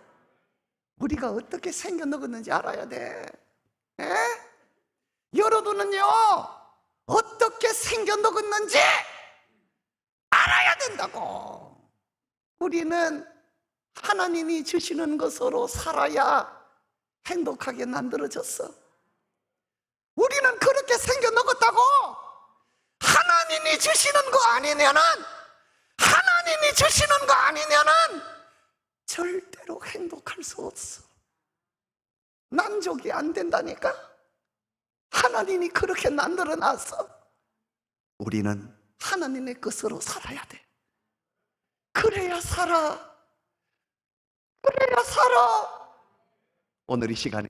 [SPEAKER 1] 우리가 어떻게 생겨 먹었는지 알아야 돼. 에? 여러분은요 어떻게 생겨 먹었는지 알아야 된다고. 우리는 하나님이 주시는 것으로 살아야 행복하게 만들어졌어. 우리는 그렇게 생겨 먹었다고. 하나님이 주시는 거 아니면은, 하나님이 주시는 거 아니면은 절대로 행복할 수 없어. 만족이 안 된다니까. 하나님이 그렇게 만들어 놨어. 우리는 하나님의 것으로 살아야 돼. 그래야 살아. 그래야 살아. 오늘 이 시간에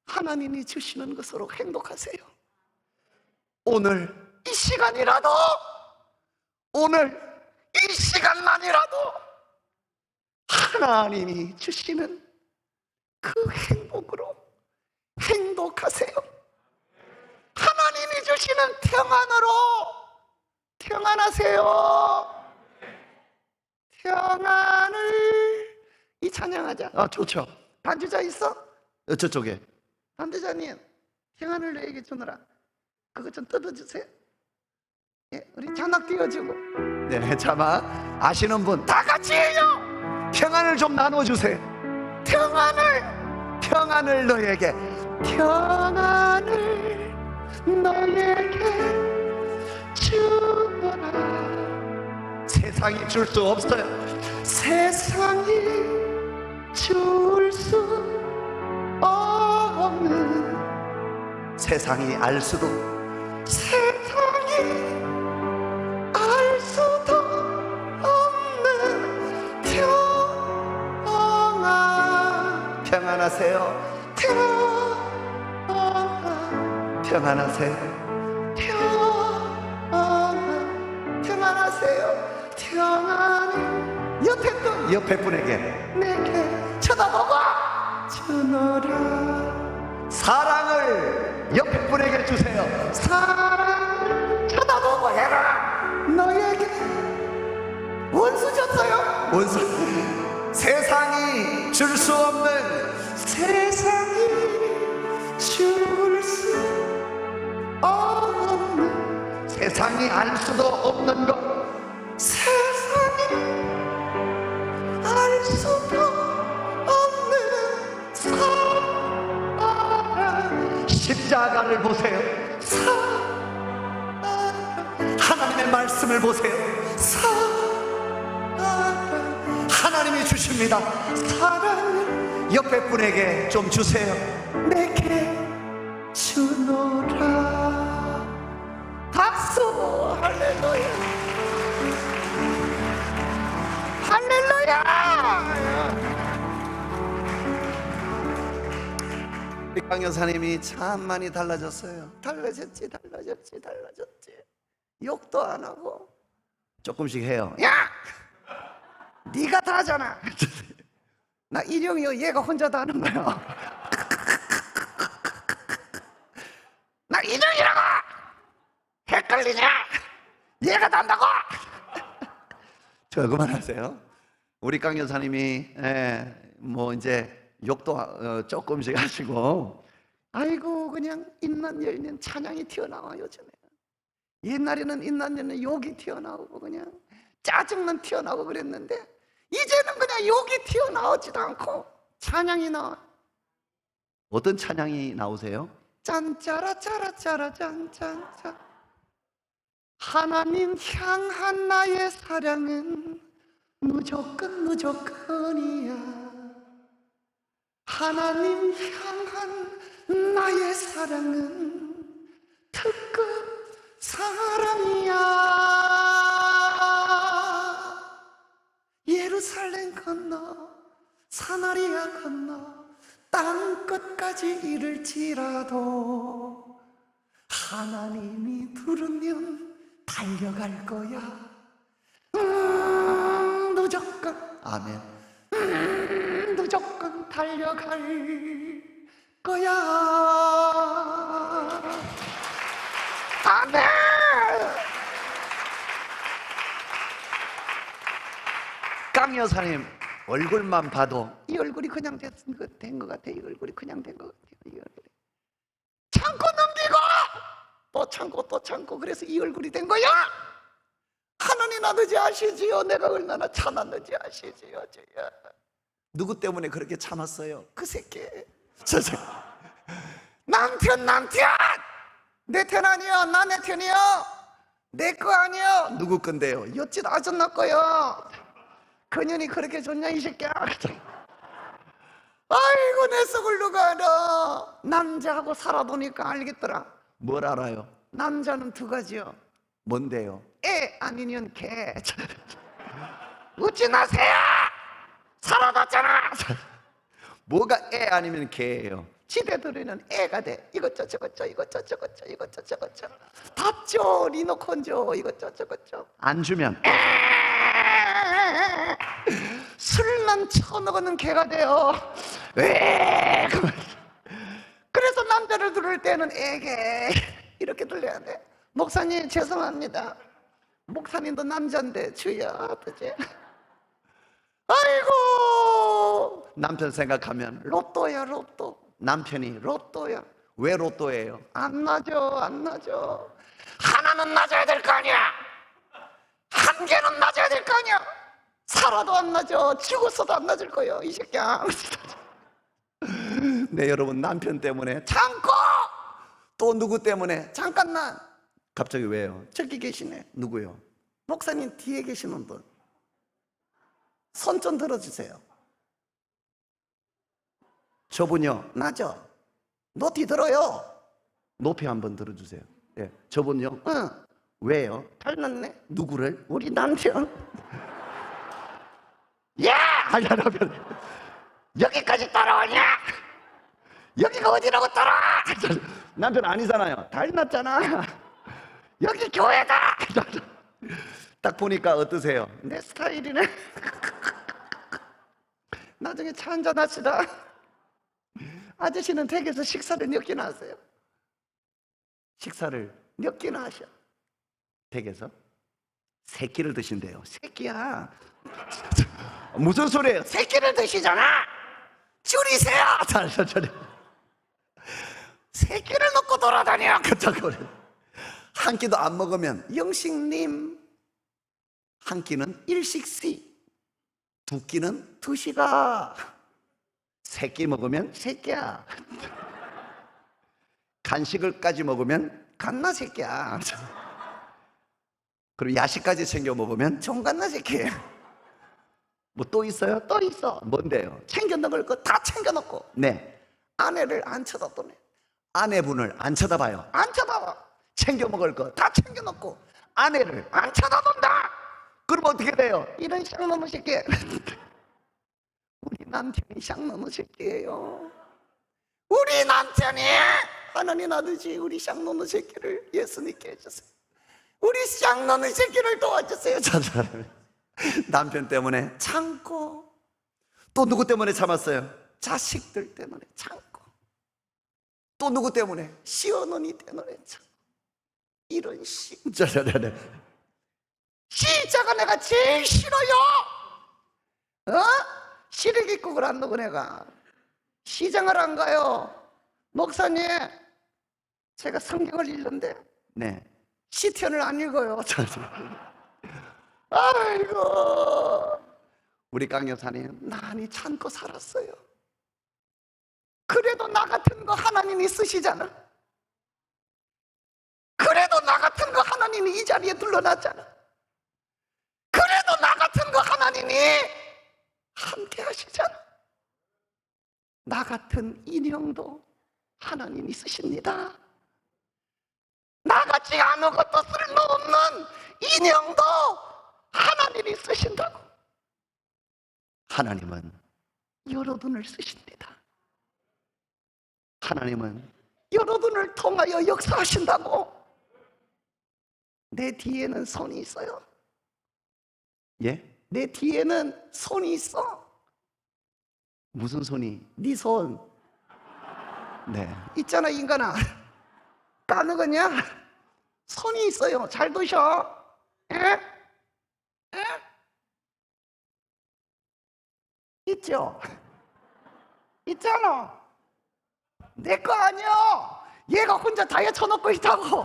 [SPEAKER 1] 하나님이 주시는 것으로 행복하세요. 오늘 이 시간이라도, 오늘 이 시간만이라도 하나님이 주시는 그 행복으로 행복하세요. 하나님이 주시는 평안으로 평안하세요. 평안을 이 찬양하자. 좋죠. 반주자 있어? 저쪽에 반주자님, 평안을 너에게 주느라 그거 좀 뜯어주세요. 예, 우리 자막 띄워주고. 네, 자막 아시는 분 다 같이 해요. 평안을 좀 나눠주세요. 평안을 너에게, 평안을 너에게 주노라. 세상이 줄 수 없어요. 세상이 줄 수 없는, 세상이 알 수도, 세상이 알 수도 없는 평안. 평안하세요. 평안하세요. 평안하세요. 평안히 옆에 분에게 내게 쳐다보고 주노라. 사랑을 옆에 분에게 주세요. 사랑을 쳐다보고 해라. 너에게 원수 줬어요. 원수. 세상이 줄 수 없는, 세상이 줄 수 없는, 세상이 알 수도 없는 것, 세상이 알 수도 없는 사랑. 십자가를 보세요. 사랑. 하나님의 말씀을 보세요. 사랑. 하나님이 주십니다. 사랑을 옆에 분에게 좀 주세요. 내게 주노라. 박수. 할렐루야. 할렐루야. 빅강 여사님이 참 많이 달라졌어요. 달라졌지. 욕도 안 하고 조금씩 해요. 야! 네가 다 하잖아. 나 일용이요. 얘가 혼자 다 하는 거야. 나 일용이라고. 헷갈리냐? 얘가 난다고! 저 그만하세요. 우리 강 여사님이 뭐 이제 욕도 조금씩 하시고, 아이고 그냥 있는 여인은 찬양이 튀어나와. 요즘에 옛날에는 있는 여인은 욕이 튀어나오고 그냥 짜증만 튀어나오고 그랬는데, 이제는 그냥 욕이 튀어나오지도 않고 찬양이 나와. 어떤 찬양이 나오세요? 짠짜라짜라짜라 짠짠짠. 하나님 향한 나의 사랑은 무조건이야. 하나님 향한 나의 사랑은 특급 사랑이야. 예루살렘 건너 사마리아 건너 땅끝까지 이를지라도 하나님이 부르면 달려갈 거야. 무조건. 아멘. 무조건 달려갈 거야. 아멘. 강 여사님 얼굴만 봐도 이 얼굴이 그냥 된 것 같아. 이 얼굴이 그냥 된 것 같아요. 이 얼굴이 참고 넘기고 또 참고 또 참고, 그래서 이 얼굴이 된 거야. 하나님 아버지 아시지요? 내가 얼마나 참았는지 아시지요? 주여. 누구 때문에 그렇게 참았어요? 그 새끼. 남편 내 편 아니요. 나 내 편이요. 내 거 아니요. 누구 건데요? 여친 아줌마 거요. 그년이 그렇게 좋냐 이 새끼야. 아이고 내 속을 누가 알아. 남자하고 살아보니까 알겠더라. 뭘 알아요? 남자는 두 가지요. 뭔데요? 애 아니면 개. 웃지 마세요. 살아봤잖아. 뭐가 애 아니면 개예요? 집에 들으면 애가 돼. 이것저 저것저 이것저 저것저 이것저 저것저 밥줘 리모컨 줘 이것저 저것저. 안 주면 술만 처먹는 개가 돼요. 그래서 남자를 들을 때는 애게 이렇게 들려야 돼. 목사님 죄송합니다. 목사님도 남자인데 주여 아버지. 아이고 남편 생각하면 로또야 로또. 남편이 로또야. 왜 로또예요? 안 나죠. 하나는 낮아야 될 거 아니야. 한 개는 낮아야 될 거 아니야. 살아도 안 나죠. 죽었어도 안 낮을 거예요 이 새끼야. 네 여러분, 남편 때문에 참고, 또 누구 때문에 잠깐만. 갑자기 왜요? 저기 계시네. 누구요? 목사님 뒤에 계시는 분. 손 좀 들어주세요. 저분요. 나죠? 높이 들어요. 높이 한번 들어주세요. 예, 저분요. 응. 왜요? 닮았네. 누구를? 우리 남편. 야! 여기까지 따라오냐? 여기가 어디라고 따라와? 남편 아니잖아요. 닮았잖아. 여기 교회다. 딱 보니까 어떠세요? 내 스타일이네. 나중에 차 한잔 합시다. 아저씨는 댁에서 식사를 몇 개나 하세요? 식사를 몇 개나 하셔? 댁에서? 3끼를 드신대요. 3끼야. 무슨 소리예요? 3끼를 드시잖아. 줄이세요. 세 끼를 먹고 돌아다녀. 한 끼도 안 먹으면 영식님, 한 끼는 일식씨, 두 끼는 두시가, 3끼 먹으면 새끼야. 간식을까지 먹으면 갓나 새끼야. 그리고 야식까지 챙겨 먹으면 종갓나 새끼야. 뭐 또 있어요? 또 있어. 뭔데요? 챙겨 먹을 거 다 챙겨 놓고, 네, 아내를 안 쳐다보네. 아내분을 안 쳐다봐요. 안 쳐다봐. 챙겨 먹을 거 다 챙겨 놓고 아내를 안 쳐다본다. 그럼 어떻게 돼요? 이런 쌍놈의 새끼. 우리 남편이 쌍놈의 새끼예요. 우리 남편이 하나님 아버지 우리 쌍놈의 새끼를 예수님께 해주세요. 우리 쌍놈의 새끼를 도와주세요. 남편 때문에 참고, 또 누구 때문에 참았어요? 자식들 때문에 참고, 또 누구 때문에? 시어머니 때문에 참고. 이런 식. 시자가 내가 제일 싫어요. 시래기국을 안 먹은 애가 시장을 안 가요. 목사님, 제가 성경을 읽는데 네, 시편을 안 읽어요. 아이고, 우리 강 여사님 많이 참고 살았어요. 그래도 나 같은 거 하나님이 쓰시잖아. 그래도 나 같은 거 하나님이 이 자리에 둘러놨잖아. 그래도 나 같은 거 하나님이 함께 하시잖아. 나 같은 인형도 하나님이 쓰십니다. 나같이 아무것도 쓸모없는 인형도 하나님이 쓰신다고. 하나님은 여러분을 쓰십니다. 하나님은 여러분을 통하여 역사하신다고. 내 뒤에는 손이 있어요. 예? 내 뒤에는 손이 있어. 무슨 손이? 네 손. 네. 있잖아, 인간아. 까먹었냐? 손이 있어요. 잘 두셔. 에? 에? 있죠? 있잖아. 내 거 아니야. 얘가 혼자 다 헤쳐놓고 있다고.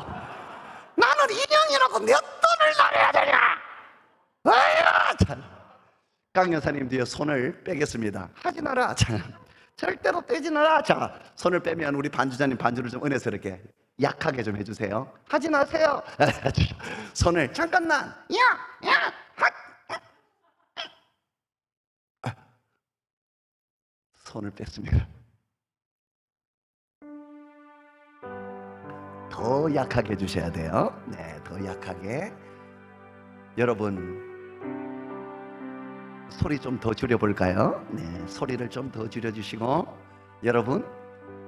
[SPEAKER 1] 나는 인형이라고 몇 돈을 나눠야 되냐? 아야, 참. 강 여사님 뒤에 손을 빼겠습니다. 하지 마라. 참. 절대로 떼지 마라. 자, 손을 빼면 우리 반주자님 반주를 좀 은혜스럽게 약하게 좀 해주세요. 하지 마세요. 손을 잠깐만. 야, 손을 뺐습니다. 더 약하게 해주셔야 돼요. 네, 더 약하게. 여러분, 소리 좀 더 줄여볼까요? 네, 소리를 좀 더 줄여주시고. 여러분,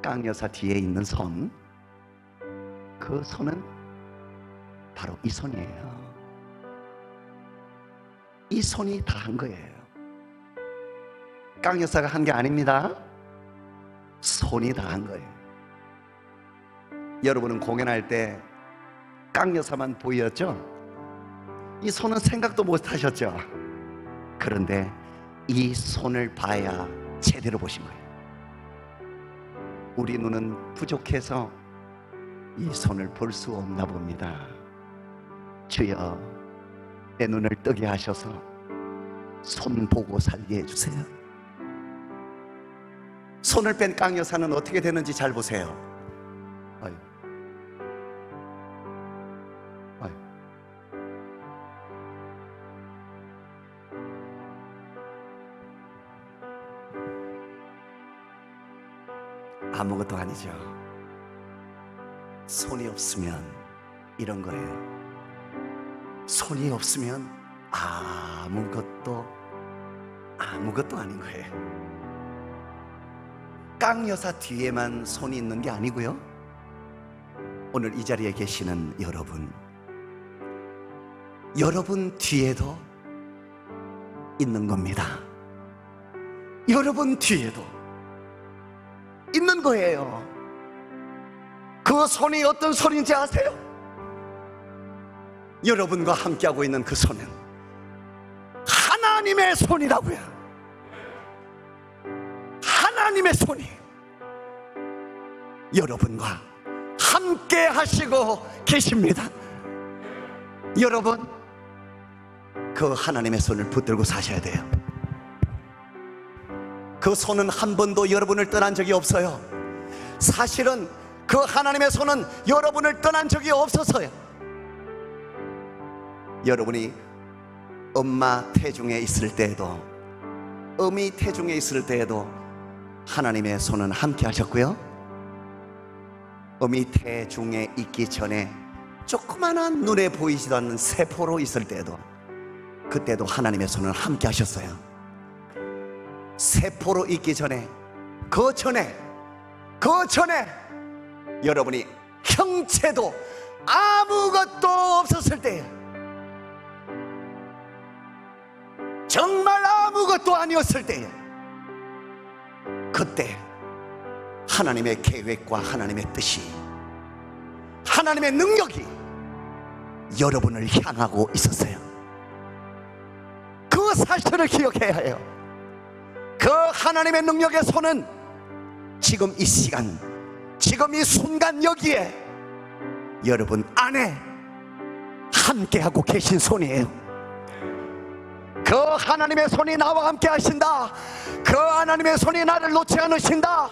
[SPEAKER 1] 강 여사 뒤에 있는 손, 그 손은 바로 이 손이에요. 이 손이 다 한 거예요. 강 여사가 한 게 아닙니다. 손이 다 한 거예요. 여러분은 공연할 때 강 여사만 보였죠? 이 손은 생각도 못 하셨죠? 그런데 이 손을 봐야 제대로 보신 거예요. 우리 눈은 부족해서 이 손을 볼 수 없나 봅니다. 주여, 내 눈을 뜨게 하셔서 손 보고 살게 해주세요. 손을 뺀 강 여사는 어떻게 되는지 잘 보세요. 아유. 아무것도 아니죠. 손이 없으면 이런 거예요. 손이 없으면 아무것도 아닌 거예요. 강 여사 뒤에만 손이 있는 게 아니고요, 오늘 이 자리에 계시는 여러분 뒤에도 있는 겁니다. 여러분 뒤에도 있는 거예요. 그 손이 어떤 손인지 아세요? 여러분과 함께하고 있는 그 손은 하나님의 손이라고요. 하나님의 손이 여러분과 함께 하시고 계십니다. 여러분, 그 하나님의 손을 붙들고 사셔야 돼요. 그 손은 한 번도 여러분을 떠난 적이 없어요. 사실은 그 하나님의 손은 여러분을 떠난 적이 없어서요. 여러분이 엄마 태중에 있을 때에도, 어미 태중에 있을 때에도 하나님의 손은 함께 하셨고요, 어미 태중에 있기 전에 조그마한 눈에 보이지도 않는 세포로 있을 때에도, 그때도 하나님의 손은 함께 하셨어요. 세포로 있기 전에, 그 전에 여러분이 형체도 아무것도 없었을 때에, 정말 아무것도 아니었을 때에, 그때 하나님의 계획과 하나님의 뜻이, 하나님의 능력이 여러분을 향하고 있었어요. 사실을 기억해야 해요. 그 하나님의 능력의 손은 지금 이 시간, 지금 이 순간 여기에 여러분 안에 함께하고 계신 손이에요. 그 하나님의 손이 나와 함께 하신다, 그 하나님의 손이 나를 놓지 않으신다,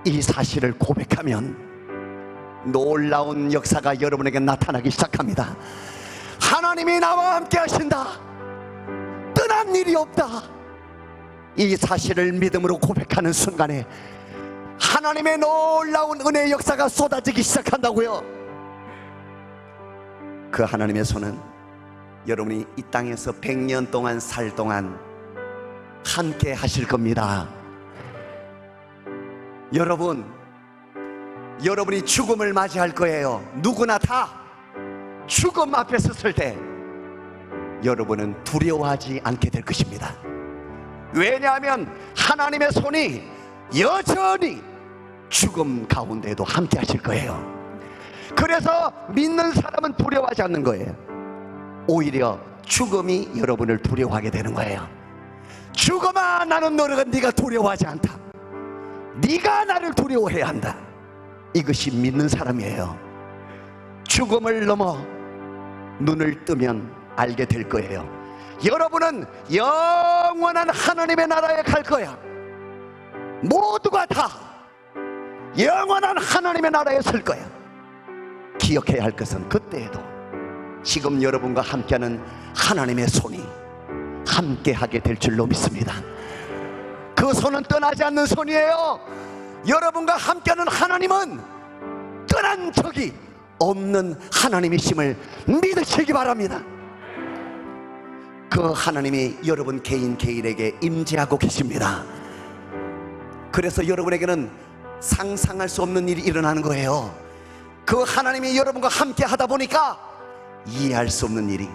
[SPEAKER 1] 이 사실을 고백하면 놀라운 역사가 여러분에게 나타나기 시작합니다. 하나님이 나와 함께 하신다, 떠난 일이 없다, 이 사실을 믿음으로 고백하는 순간에 하나님의 놀라운 은혜의 역사가 쏟아지기 시작한다고요. 그 하나님의 손은 여러분이 이 땅에서 100년 동안 살 동안 함께 하실 겁니다. 여러분이 죽음을 맞이할 거예요. 누구나 다 죽음 앞에 섰을 때 여러분은 두려워하지 않게 될 것입니다. 왜냐하면 하나님의 손이 여전히 죽음 가운데도 함께 하실 거예요. 그래서 믿는 사람은 두려워하지 않는 거예요. 오히려 죽음이 여러분을 두려워하게 되는 거예요. 죽음아, 나는 네가 두려워하지 않다, 네가 나를 두려워해야 한다. 이것이 믿는 사람이에요. 죽음을 넘어 눈을 뜨면 알게 될 거예요. 여러분은 영원한 하나님의 나라에 갈 거야. 모두가 다 영원한 하나님의 나라에 설 거야. 기억해야 할 것은 그때에도 지금 여러분과 함께하는 하나님의 손이 함께하게 될 줄로 믿습니다. 그 손은 떠나지 않는 손이에요. 여러분과 함께하는 하나님은 떠난 적이 없는 하나님이심을 믿으시기 바랍니다. 그 하나님이 여러분 개인에게 임재하고 계십니다. 그래서 여러분에게는 상상할 수 없는 일이 일어나는 거예요. 그 하나님이 여러분과 함께 하다 보니까 이해할 수 없는 일이,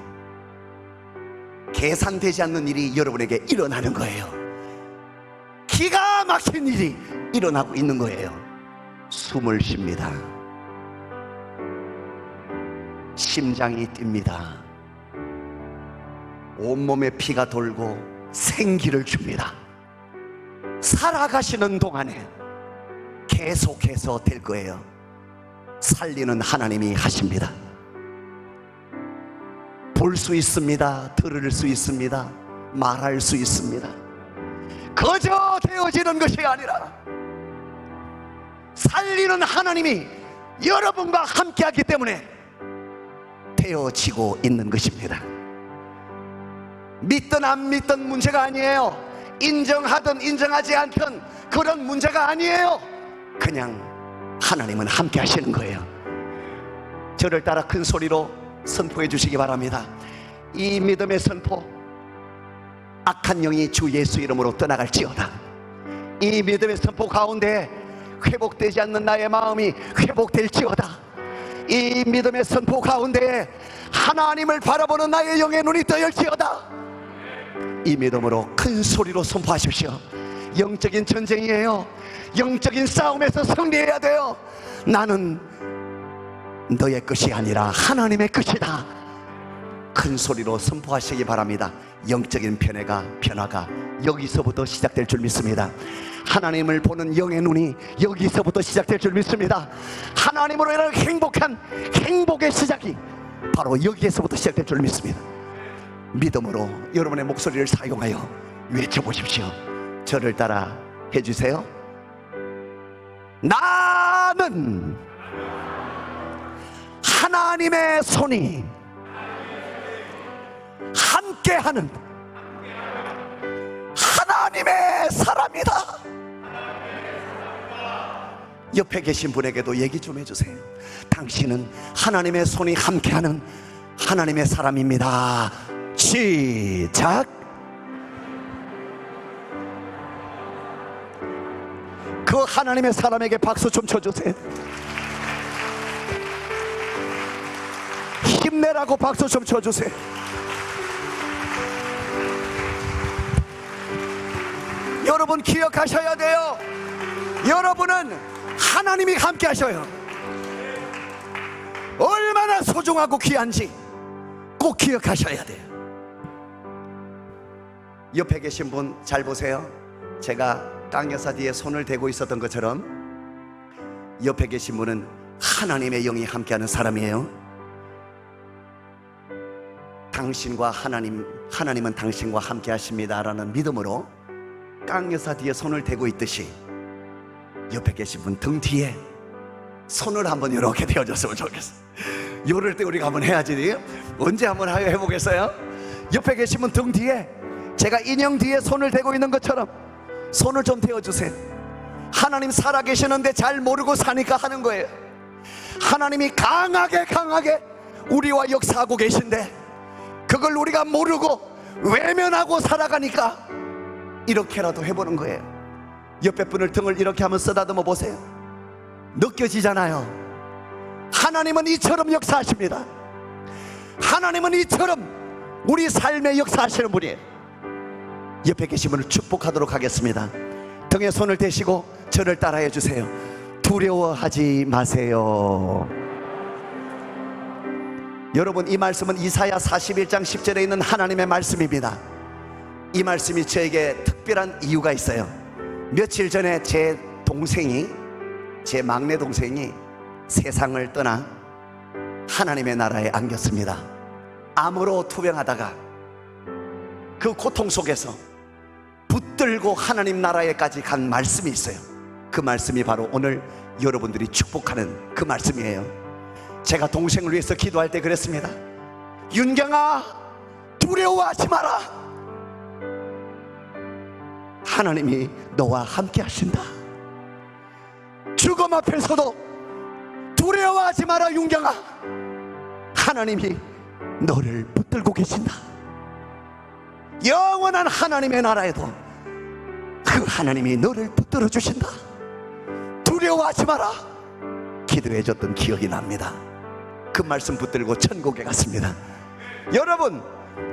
[SPEAKER 1] 계산되지 않는 일이 여러분에게 일어나는 거예요. 기가 막힌 일이 일어나고 있는 거예요. 숨을 쉽니다. 심장이 뜁니다. 온몸에 피가 돌고 생기를 줍니다. 살아가시는 동안에 계속해서 될 거예요. 살리는 하나님이 하십니다. 볼 수 있습니다. 들을 수 있습니다. 말할 수 있습니다. 거저 되어지는 것이 아니라 살리는 하나님이 여러분과 함께하기 때문에 되어지고 있는 것입니다. 믿든 안 믿든 문제가 아니에요. 인정하든 인정하지 않든 그런 문제가 아니에요. 그냥 하나님은 함께 하시는 거예요. 저를 따라 큰 소리로 선포해 주시기 바랍니다. 이 믿음의 선포, 악한 영이 주 예수 이름으로 떠나갈지어다. 이 믿음의 선포 가운데 회복되지 않는 나의 마음이 회복될지어다. 이 믿음의 선포 가운데 하나님을 바라보는 나의 영의 눈이 떠열지어다. 이 믿음으로 큰 소리로 선포하십시오. 영적인 전쟁이에요. 영적인 싸움에서 승리해야 돼요. 나는 너의 것이 아니라 하나님의 것이다. 큰 소리로 선포하시기 바랍니다. 영적인 변화가 여기서부터 시작될 줄 믿습니다. 하나님을 보는 영의 눈이 여기서부터 시작될 줄 믿습니다. 하나님으로 인한 행복의 시작이 바로 여기에서부터 시작될 줄 믿습니다. 믿음으로 여러분의 목소리를 사용하여 외쳐보십시오. 저를 따라 해주세요. 나는 하나님의 손이 함께하는 하나님의 사람이다. 옆에 계신 분에게도 얘기 좀 해주세요. 당신은 하나님의 손이 함께하는 하나님의 사람입니다. 시작. 그 하나님의 사람에게 박수 좀 쳐주세요. 힘내라고 박수 좀 쳐주세요. 여러분 기억하셔야 돼요. 여러분은 하나님이 함께 하셔요. 얼마나 소중하고 귀한지 꼭 기억하셔야 돼요. 옆에 계신 분 잘 보세요. 제가 깡여사 뒤에 손을 대고 있었던 것처럼 옆에 계신 분은 하나님의 영이 함께하는 사람이에요. 당신과 하나님은 당신과 함께 하십니다 라는 믿음으로 깡여사 뒤에 손을 대고 있듯이 옆에 계신 분 등 뒤에 손을 한번 이렇게 대어줬으면 좋겠어. 이럴 때 우리가 한번 해야지. 언제 한번 해보겠어요? 옆에 계신 분 등 뒤에 제가 인형 뒤에 손을 대고 있는 것처럼 손을 좀 대어주세요. 하나님 살아계시는데 잘 모르고 사니까 하는 거예요. 하나님이 강하게 우리와 역사하고 계신데 그걸 우리가 모르고 외면하고 살아가니까 이렇게라도 해보는 거예요. 옆에 분을 등을 이렇게 한번 쓰다듬어 보세요. 느껴지잖아요. 하나님은 이처럼 역사하십니다. 하나님은 이처럼 우리 삶에 역사하시는 분이에요. 옆에 계신 분을 축복하도록 하겠습니다. 등에 손을 대시고 저를 따라해 주세요. 두려워하지 마세요. 여러분, 이 말씀은 이사야 41장 10절에 있는 하나님의 말씀입니다. 이 말씀이 저에게 특별한 이유가 있어요. 며칠 전에 제 막내 동생이 세상을 떠나 하나님의 나라에 안겼습니다. 암으로 투병하다가 그 고통 속에서 붙들고 하나님 나라에까지 간 말씀이 있어요. 그 말씀이 바로 오늘 여러분들이 축복하는 그 말씀이에요. 제가 동생을 위해서 기도할 때 그랬습니다. 윤경아, 두려워하지 마라. 하나님이 너와 함께 하신다. 죽음 앞에서도 두려워하지 마라 윤경아. 하나님이 너를 붙들고 계신다. 영원한 하나님의 나라에도 그 하나님이 너를 붙들어 주신다. 두려워하지 마라. 기도해 줬던 기억이 납니다. 그 말씀 붙들고 천국에 갔습니다.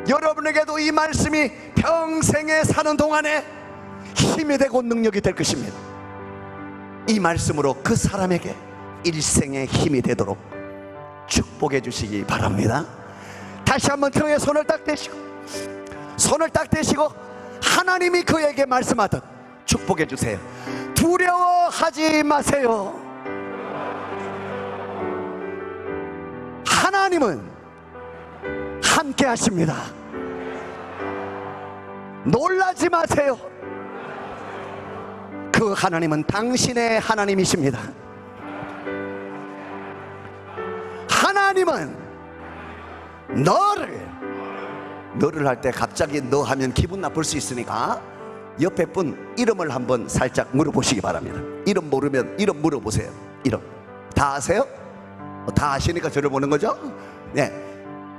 [SPEAKER 1] 여러분에게도 이 말씀이 평생에 사는 동안에 힘이 되고 능력이 될 것입니다. 이 말씀으로 그 사람에게 일생의 힘이 되도록 축복해 주시기 바랍니다. 다시 한번 등에 손을 딱 대시고 하나님이 그에게 말씀하듯 축복해 주세요. 두려워하지 마세요. 하나님은 함께 하십니다. 놀라지 마세요. 그 하나님은 당신의 하나님이십니다. 하나님은 너를 할 때 갑자기 너 하면 기분 나쁠 수 있으니까 옆에 분 이름을 한번 살짝 물어보시기 바랍니다. 이름 모르면 이름 물어보세요. 이름 다 아세요? 다 아시니까 저를 보는 거죠? 네.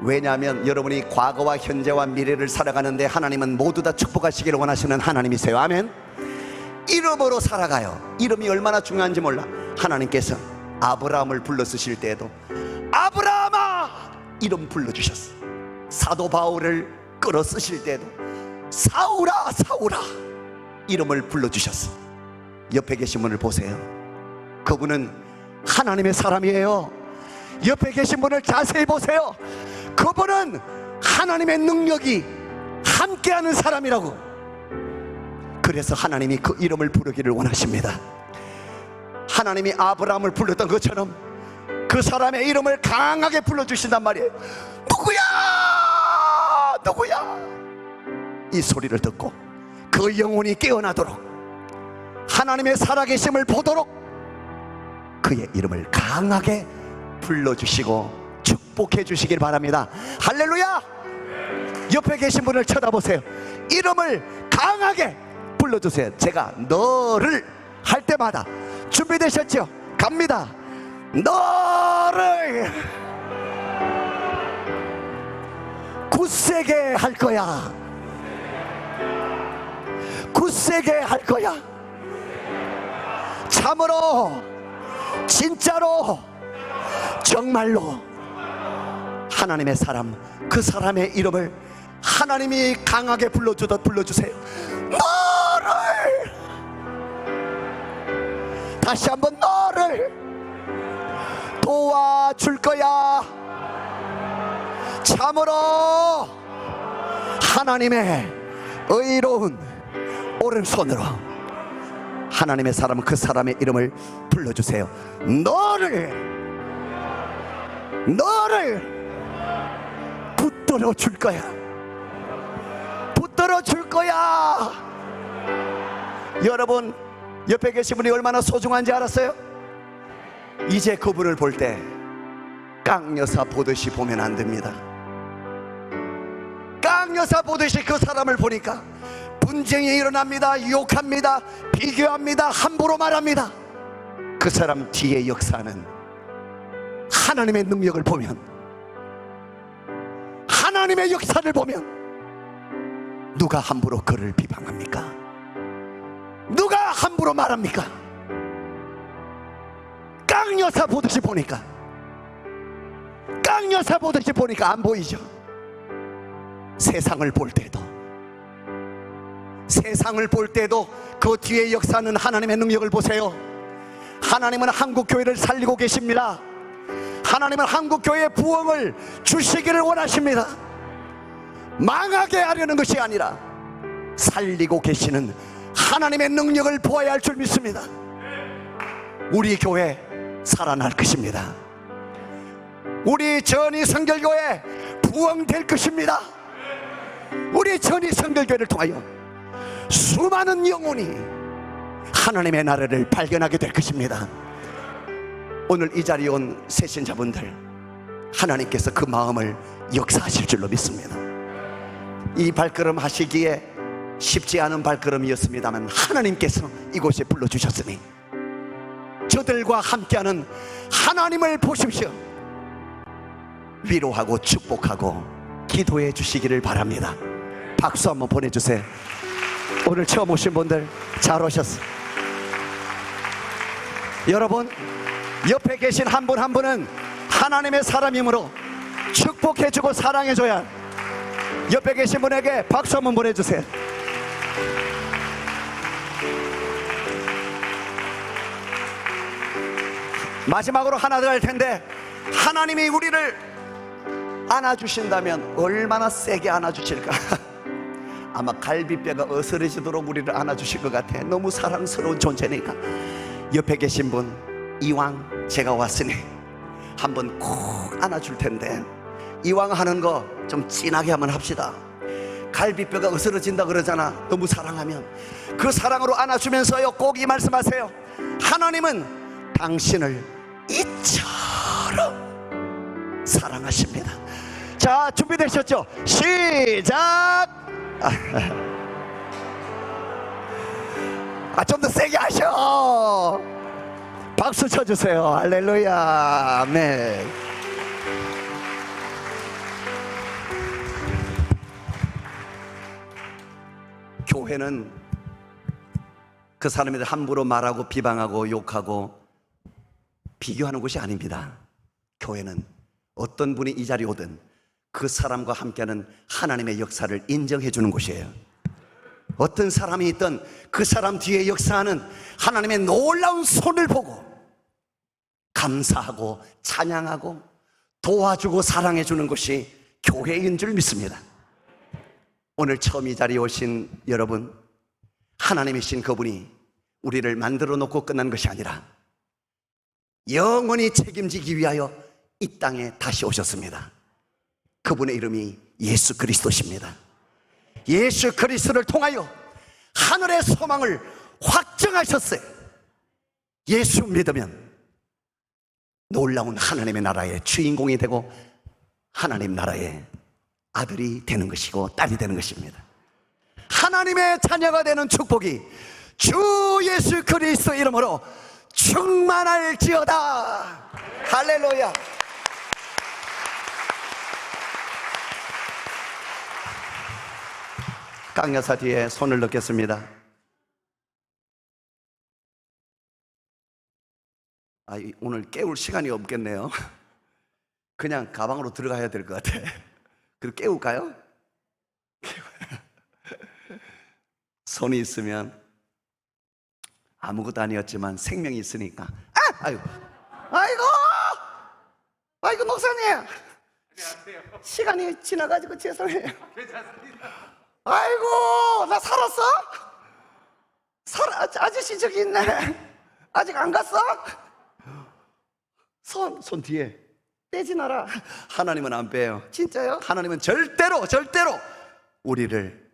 [SPEAKER 1] 왜냐하면 여러분이 과거와 현재와 미래를 살아가는데 하나님은 모두 다 축복하시기를 원하시는 하나님이세요. 아멘. 이름으로 살아가요. 이름이 얼마나 중요한지 몰라. 하나님께서 아브라함을 불러 쓰실 때에도 아브라함아 이름 불러주셨어. 사도 바울을 끌어 쓰실 때에도 사울아 사울아 이름을 불러주셨어. 옆에 계신 분을 보세요. 그분은 하나님의 사람이에요. 옆에 계신 분을 자세히 보세요. 그분은 하나님의 능력이 함께하는 사람이라고. 그래서 하나님이 그 이름을 부르기를 원하십니다. 하나님이 아브라함을 불렀던 것처럼 그 사람의 이름을 강하게 불러주신단 말이에요. 누구야 이 소리를 듣고 그 영혼이 깨어나도록 하나님의 살아계심을 보도록 그의 이름을 강하게 불러주시고 축복해 주시길 바랍니다. 할렐루야. 옆에 계신 분을 쳐다보세요. 이름을 강하게 불러주세요. 제가 너를 할 때마다 준비되셨죠? 갑니다. 너를 굳세게 할 거야. 굳세게 할 거야. 참으로 진짜로 정말로 하나님의 사람, 그 사람의 이름을 하나님이 강하게 불러주듯 불러주세요. 너를 다시 한번 너를 도와줄 거야. 참으로 하나님의 의로운 오른손으로 하나님의 사람은 그 사람의 이름을 불러주세요. 너를 붙들어 줄 거야. 붙들어 줄 거야. 여러분, 옆에 계신 분이 얼마나 소중한지 알았어요? 이제 그분을 볼 때 깡여사 보듯이 보면 안 됩니다. 깡여사 보듯이 그 사람을 보니까 분쟁이 일어납니다. 욕합니다. 비교합니다. 함부로 말합니다. 그 사람 뒤에 역사는 하나님의 능력을 보면, 하나님의 역사를 보면 누가 함부로 그를 비방합니까? 누가 함부로 말합니까? 깡여사 보듯이 보니까, 깡여사 보듯이 보니까 안 보이죠? 세상을 볼 때도, 세상을 볼 때도 그 뒤에 역사는 하나님의 능력을 보세요. 하나님은 한국교회를 살리고 계십니다. 하나님은 한국교회의 부흥을 주시기를 원하십니다. 망하게 하려는 것이 아니라 살리고 계시는 하나님의 능력을 보아야 할 줄 믿습니다. 우리 교회 살아날 것입니다. 우리 전이 성결교회 부흥될 것입니다. 우리 전이 성결교회를 통하여 수많은 영혼이 하나님의 나라를 발견하게 될 것입니다. 오늘 이 자리에 온 새신자분들, 하나님께서 그 마음을 역사하실 줄로 믿습니다. 이 발걸음 하시기에 쉽지 않은 발걸음이었습니다만 하나님께서 이곳에 불러주셨으니 저들과 함께하는 하나님을 보십시오. 위로하고 축복하고 기도해 주시기를 바랍니다. 박수 한번 보내주세요. 오늘 처음 오신 분들 잘 오셨어요. 여러분, 옆에 계신 한 분 한 분은 하나님의 사람이므로 축복해주고 사랑해줘야, 옆에 계신 분에게 박수 한번 보내주세요. 마지막으로 하나 더 할 텐데, 하나님이 우리를 안아주신다면 얼마나 세게 안아주실까? 아마 갈비뼈가 어스러지도록 우리를 안아주실 것 같아. 너무 사랑스러운 존재니까. 옆에 계신 분, 이왕 제가 왔으니 한번 꼭 안아줄 텐데, 이왕 하는 거 좀 진하게 한번 합시다. 갈비뼈가 어스러진다 그러잖아. 너무 사랑하면 그 사랑으로 안아주면서요, 꼭 이 말씀하세요. 하나님은 당신을 이처럼 사랑하십니다. 자, 준비되셨죠? 시작! 좀 더 세게 하셔. 박수 쳐주세요. 할렐루야. 아멘. 교회는 그 사람들 함부로 말하고 비방하고 욕하고 비교하는 곳이 아닙니다. 교회는 어떤 분이 이 자리에 오든 그 사람과 함께하는 하나님의 역사를 인정해 주는 곳이에요. 어떤 사람이 있든 그 사람 뒤에 역사하는 하나님의 놀라운 손을 보고 감사하고 찬양하고 도와주고 사랑해 주는 것이 교회인 줄 믿습니다. 오늘 처음 이 자리에 오신 여러분, 하나님이신 그분이 우리를 만들어 놓고 끝난 것이 아니라 영원히 책임지기 위하여 이 땅에 다시 오셨습니다. 그분의 이름이 예수 그리스도십니다. 예수 그리스도를 통하여 하늘의 소망을 확정하셨어요. 예수 믿으면 놀라운 하나님의 나라의 주인공이 되고 하나님 나라의 아들이 되는 것이고 딸이 되는 것입니다. 하나님의 자녀가 되는 축복이 주 예수 그리스도 이름으로 충만할지어다. 할렐루야. 깡여사 뒤에 손을 넣겠습니다. 오늘 깨울 시간이 없겠네요. 그냥 가방으로 들어가야 될 것 같아. 그리고 깨울까요? 손이 있으면 아무것도 아니었지만 생명이 있으니까. 아이고 목사님. 안녕하세요. 시간이 지나가지고 죄송해요. 괜찮습니다. 아이고, 나 살았어? 아저씨 저기 있네. 아직 안 갔어? 손 뒤에 떼지 마라. 하나님은 안 빼요. 진짜요? 하나님은 절대로 우리를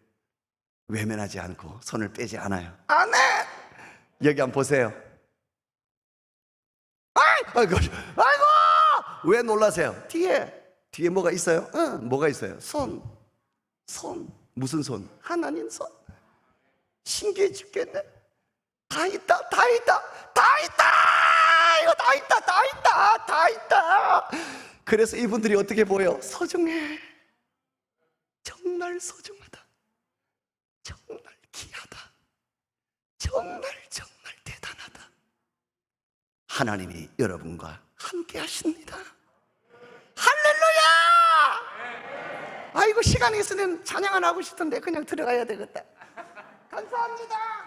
[SPEAKER 1] 외면하지 않고 손을 빼지 않아요. 안 해. 여기 한번 보세요. 아이고, 왜 놀라세요? 뒤에 뭐가 있어요? 뭐가 있어요? 손. 무슨 손? 하나님 손. 신기해 죽겠네. 다 있다. 이거 다 있다. 그래서 이분들이 어떻게 보여? 소중해. 정말 소중하다. 정말 귀하다. 정말 대단하다. 하나님이 여러분과 함께 하십니다. 할렐루야! 아이고, 시간이 있으면 찬양 안 하고 싶던데 그냥 들어가야 되겠다. 감사합니다.